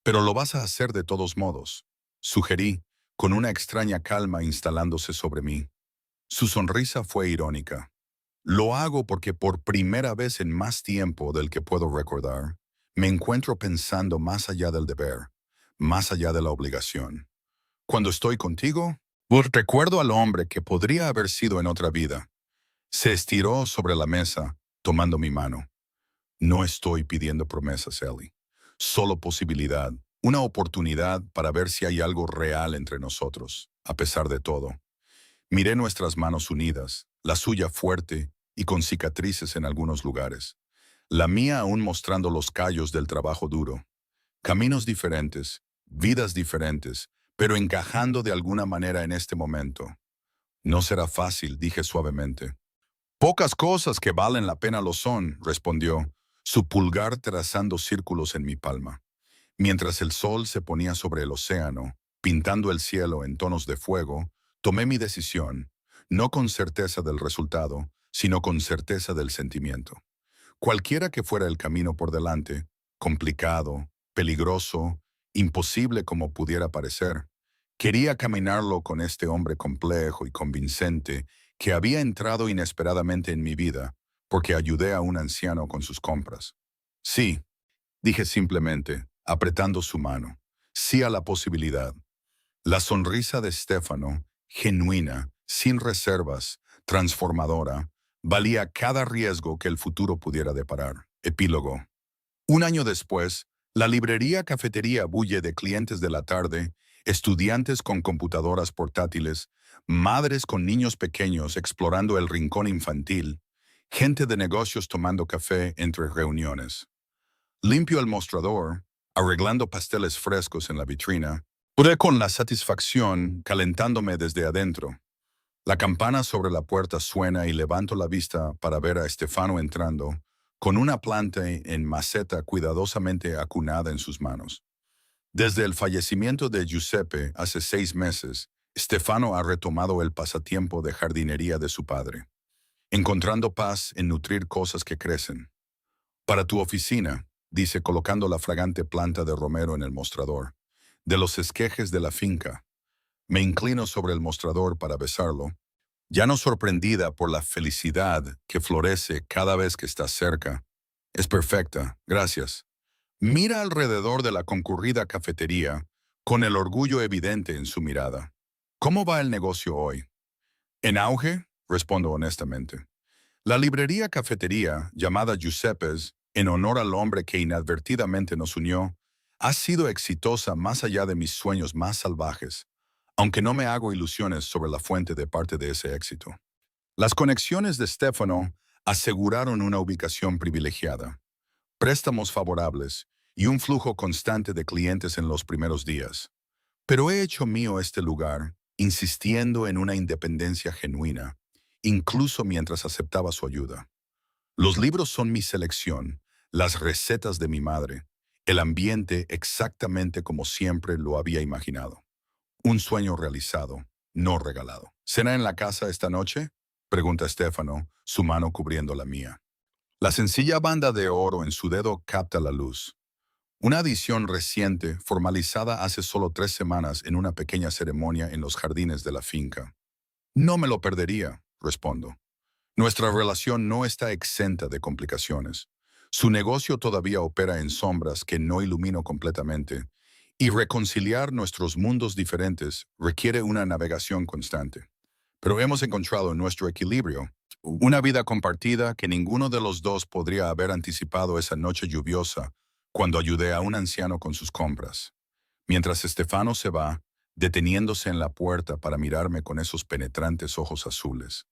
pero lo vas a hacer de todos modos, sugerí, con una extraña calma instalándose sobre mí. Su sonrisa fue irónica. Lo hago porque por primera vez en más tiempo del que puedo recordar, me encuentro pensando más allá del deber, más allá de la obligación. Cuando estoy contigo, recuerdo al hombre que podría haber sido en otra vida. Se estiró sobre la mesa, tomando mi mano. No estoy pidiendo promesas, Ellie. Solo posibilidad, una oportunidad para ver si hay algo real entre nosotros, a pesar de todo. Miré nuestras manos unidas, la suya fuerte y con cicatrices en algunos lugares. La mía aún mostrando los callos del trabajo duro. Caminos diferentes, vidas diferentes, pero encajando de alguna manera en este momento. No será fácil, dije suavemente. Pocas cosas que valen la pena lo son, respondió, su pulgar trazando círculos en mi palma. Mientras el sol se ponía sobre el océano, pintando el cielo en tonos de fuego, tomé mi decisión, no con certeza del resultado, sino con certeza del sentimiento. Cualquiera que fuera el camino por delante, complicado, peligroso, imposible como pudiera parecer, quería caminarlo con este hombre complejo y convincente que había entrado inesperadamente en mi vida porque ayudé a un anciano con sus compras. Sí, dije simplemente, apretando su mano. Sí a la posibilidad. La sonrisa de Stefano, genuina, sin reservas, transformadora, valía cada riesgo que el futuro pudiera deparar. Epílogo. Un año después, la librería cafetería bulle de clientes de la tarde, estudiantes con computadoras portátiles, madres con niños pequeños explorando el rincón infantil, gente de negocios tomando café entre reuniones. Limpio el mostrador, arreglando pasteles frescos en la vitrina, pude con la satisfacción calentándome desde adentro. La campana sobre la puerta suena y levanto la vista para ver a Stefano entrando, con una planta en maceta cuidadosamente acunada en sus manos. Desde el fallecimiento de Giuseppe hace 6 meses, Stefano ha retomado el pasatiempo de jardinería de su padre, encontrando paz en nutrir cosas que crecen. Para tu oficina, dice colocando la fragante planta de romero en el mostrador, de los esquejes de la finca. Me inclino sobre el mostrador para besarlo, ya no sorprendida por la felicidad que florece cada vez que estás cerca. Es perfecta, gracias. Mira alrededor de la concurrida cafetería, con el orgullo evidente en su mirada. ¿Cómo va el negocio hoy? En auge, respondo honestamente. La librería cafetería, llamada Giuseppe's, en honor al hombre que inadvertidamente nos unió, ha sido exitosa más allá de mis sueños más salvajes, aunque no me hago ilusiones sobre la fuente de parte de ese éxito. Las conexiones de Stefano aseguraron una ubicación privilegiada, préstamos favorables y un flujo constante de clientes en los primeros días. Pero he hecho mío este lugar, insistiendo en una independencia genuina, incluso mientras aceptaba su ayuda. Los libros son mi selección, las recetas de mi madre, el ambiente exactamente como siempre lo había imaginado. Un sueño realizado, no regalado. ¿Cena en la casa esta noche? Pregunta Stefano, su mano cubriendo la mía. La sencilla banda de oro en su dedo capta la luz. Una adición reciente, formalizada hace solo 3 semanas en una pequeña ceremonia en los jardines de la finca. No me lo perdería, respondo. Nuestra relación no está exenta de complicaciones. Su negocio todavía opera en sombras que no ilumino completamente, y reconciliar nuestros mundos diferentes requiere una navegación constante. Pero hemos encontrado nuestro equilibrio, una vida compartida que ninguno de los dos podría haber anticipado esa noche lluviosa cuando ayudé a un anciano con sus compras. Mientras Estefano se va, deteniéndose en la puerta para mirarme con esos penetrantes ojos azules.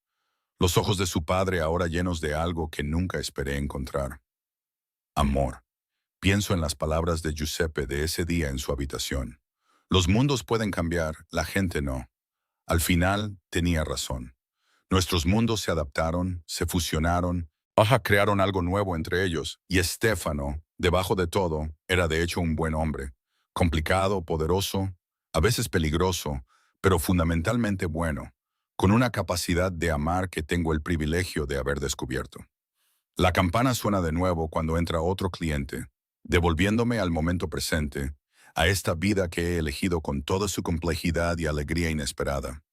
Los ojos de su padre ahora llenos de algo que nunca esperé encontrar. Amor. Pienso en las palabras de Giuseppe de ese día en su habitación. Los mundos pueden cambiar, la gente no. Al final, tenía razón. Nuestros mundos se adaptaron, se fusionaron, crearon algo nuevo entre ellos, y Estefano, debajo de todo, era de hecho un buen hombre. Complicado, poderoso, a veces peligroso, pero fundamentalmente bueno, con una capacidad de amar que tengo el privilegio de haber descubierto. La campana suena de nuevo cuando entra otro cliente, devolviéndome al momento presente, a esta vida que he elegido con toda su complejidad y alegría inesperada.